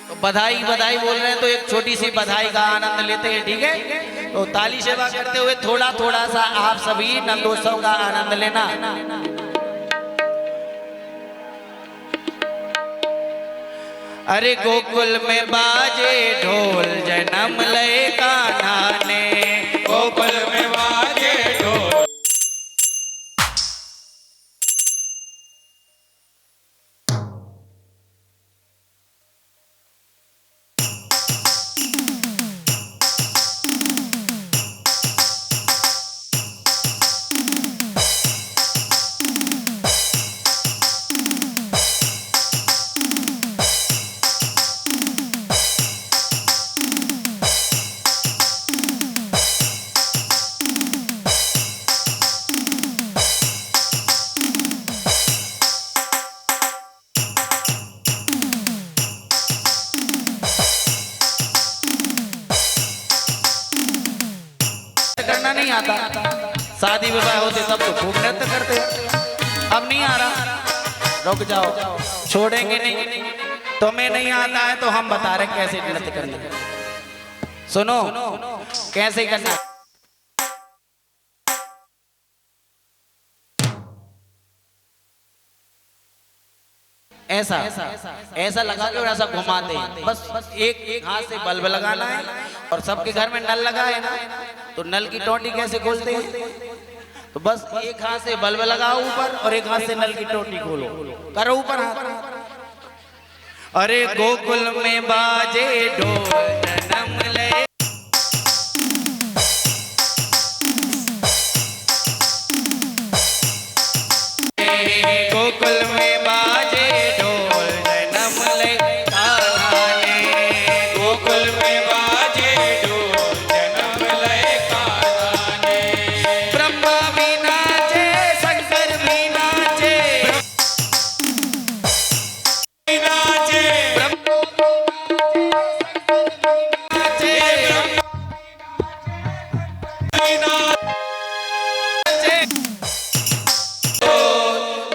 तो बधाई बधाई बोल रहे हैं तो एक छोटी सी बधाई का आनंद लेते हैं, ठीक है। तो ताली सेवा करते हुए थोड़ा थोड़ा सा आप सभी नंदोत्सव का आनंद लेना। अरे गोकुल में बाजे ढोल जन्म लय कान्हा ने, गोकुल में बाजे ढोल। करना नहीं आता, शादी विवाह होते तब तो खूब नृत्य करते, अब नहीं आ रहा। रुक जाओ, छोड़ेंगे नहीं। तुम्हें नहीं आता है तो हम बता रहे कैसे नृत्य करना है। सुनो कैसे करना है। ऐसा ऐसा लगा के और ऐसा घुमाते हैं, बस एक हाथ से बल्ब लगाना है। और सबके घर में नल लगा है ना, तो नल की टोटी कैसे खोलते हैं, तो बस एक हाथ से बल्ब लगाओ ऊपर और एक हाथ से नल की टोटी खोलो, करो ऊपर हाथ। अरे गोकुल में बाजे ढोल जन्म ले, गोकुल में बाजे ढोल जन्म ले कान्हा ने, गोकुल में बाजे ढोल जन्म लय कान्हा ने। ब्रह्मा भी नाचे शंकर भी नाचे, नाचे ब्रह्मा नाचे, नाचे ओ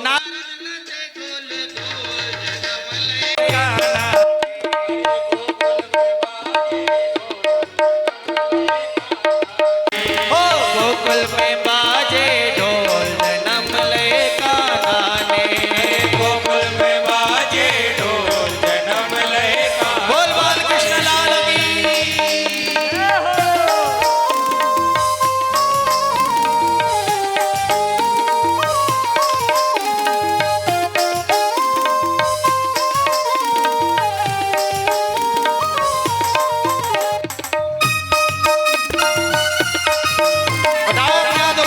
नाचे गोल गोल जन्म ले कान्हा। ओ गोकुल में बाजे ढोल जन्म ले कान्हा ने, गोकुल में बाजे ढोल जन्म लय कान्हा। बोल बाल कृष्ण लाल की। बताओ क्या दो।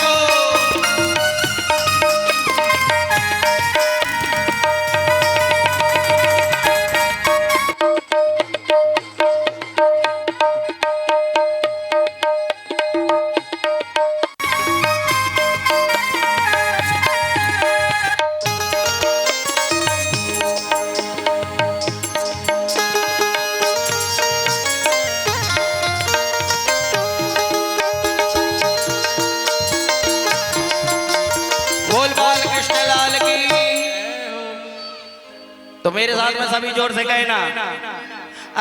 बोल बाल कृष्ण लाल की। तो मेरे साथ में सभी जोर से कहना।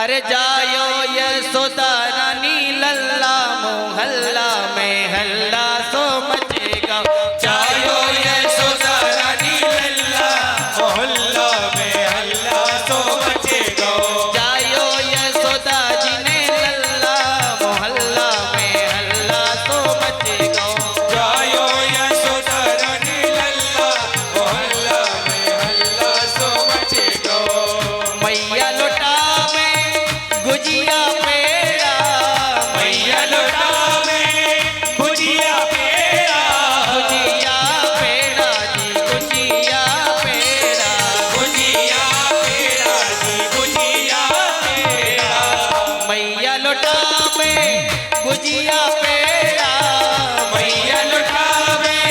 अरे जायो यशोदा रानी लल्ला मोहल्ला में हल्ला सो मचेगा, जायो यशोदा रानी लल्ला मोहल्ला में हल्ला सो मचेगा। जायो यशोदा जी ने लल्ला मोहल्ला में हल्ला सो मचेगा। जायो यशोदा रानी लल्ला मोहल्ला में हल्ला सो मचेगा। मैया लोटा में गुजिया पेड़ा, मैया लोटा में भुजिया पेड़ा, गुजिया पेड़ा जी गुजिया पेड़ा, भुजिया पेड़ा जी भुजिया पेड़ा। मैया लोटा में गुजिया पेड़ा, मैया लोटा में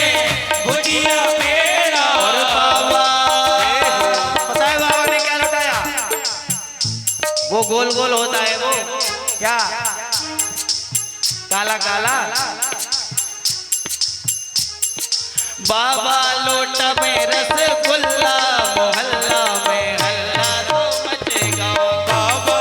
भुजिया पेड़ा। और बाबा पता है बाबा ने क्या लौटाया, वो गोल गोल होता है वो क्या, काला काला। बाबा लोटा में रसगुल्ला मोहल्ला में हल्ला तो मचेगा, बाबा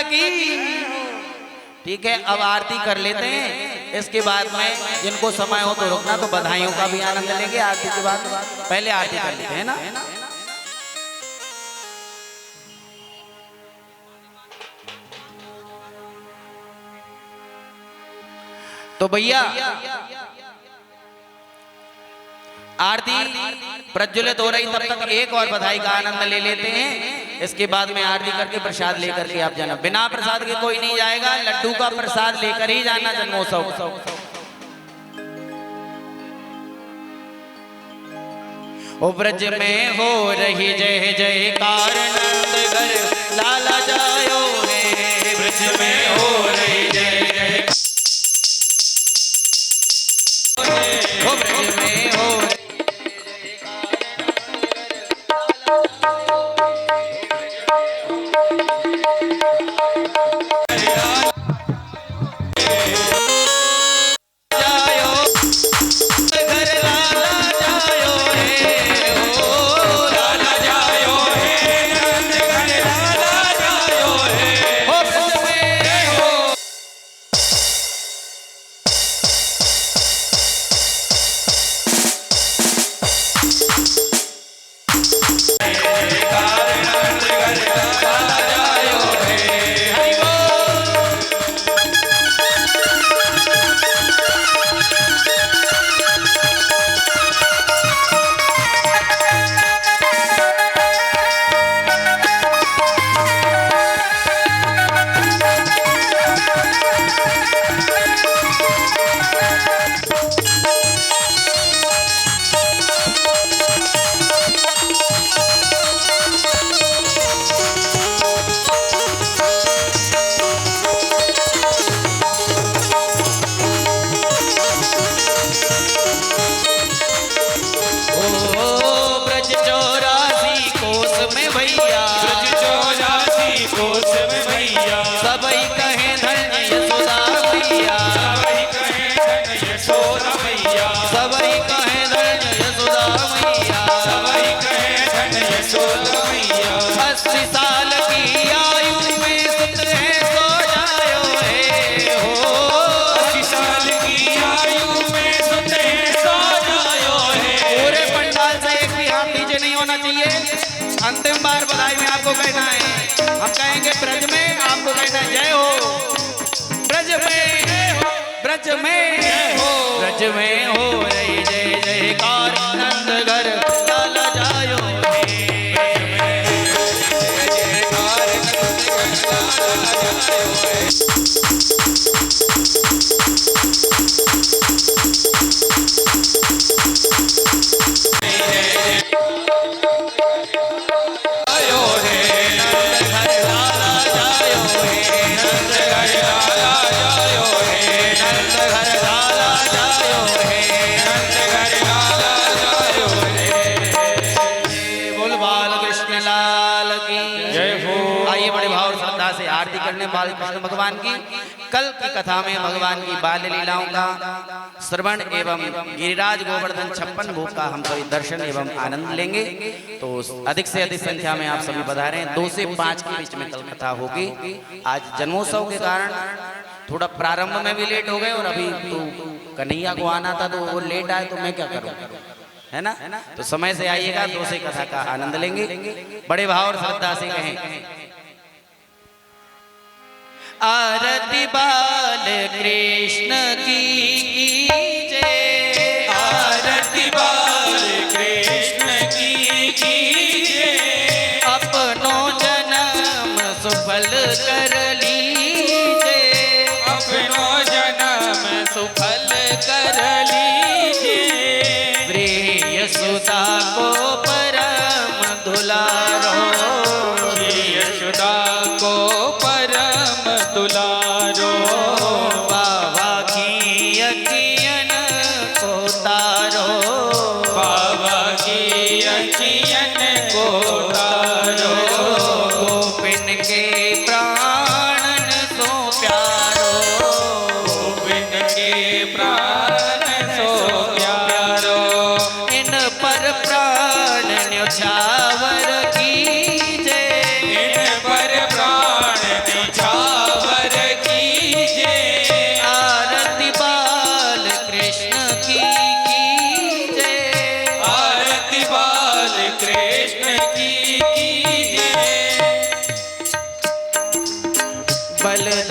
की। ठीक है, अब आरती कर लेते हैं, इसके बाद में जिनको समय हो तो रुकना, तो बधाइयों का भी आनंद लेंगे आरती के बाद। पहले आरती कर लेते हैं ना। तो भैया आरती प्रज्वलित हो रही, तब तक एक और बधाई का आनंद ले लेते हैं। इसके बाद में आरती करके प्रसाद लेकर के आप जाना। बिना प्रसाद के कोई नहीं जाएगा, लड्डू का प्रसाद लेकर ही जाना जन्मोत्सव। ओ ब्रज में हो रही जय जयकार, नंदघर लाला जायो रे। ब्रज में हो रही जय जय, ओ ब्रज में हो अंतिम बार बधाई में आपको कहना है, हम कहेंगे ब्रज में, आपको कहना है जय हो। ब्रज में हो, ब्रज में हो, ब्रज में हो रही जय जयकार, नंदघर लाला जायो रे। जय जयकार, नंदघर लाला जायो से आरती करने वाले कृष्ण भगवान की। कल की कथा में भगवान की बाल लीलाओं का श्रवण एवं गिरिराज गोवर्धन 56 भोग का हम सभी दर्शन एवं आनंद लेंगे। तो अधिक से अधिक संख्या में आप सभी पधारे हैं। 2 से 5 के बीच में कल कथा होगी। आज जन्मोत्सव के कारण थोड़ा प्रारंभ में भी लेट हो गए, और अभी तो कन्हैया को आना था तो वो लेट आए, तो मैं क्या करूँ, है ना। तो समय से आइएगा, 2 से कथा का आनंद लेंगे। बड़े भाव और श्रद्धा से कहें आरती बाल कृष्ण की जय, आरती बाल कृष्ण की जय। अपनो जन्म सफल कर लीजिए, अपनो जन्म सफल कर लीजिए। प्रिय सुता को परम दुलारो, प्रिय सुता को परम दुलारो। बाबा की अखियन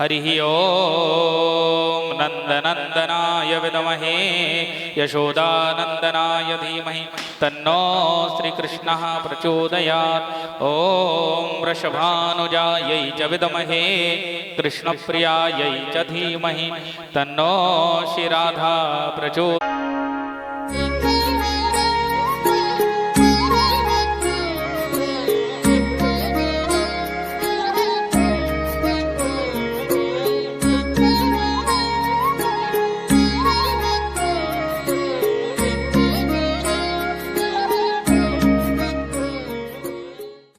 हरिः ओम नंदनंदनाय विद्महे यशोदानंदनाय धीमहि तन्नो श्रीकृष्णः प्रचोदयात्। ओम वृषभानुजायै च विद्महे कृष्णप्रियायै च धीमहि तन्नो श्रीराधा प्रचोदयात्।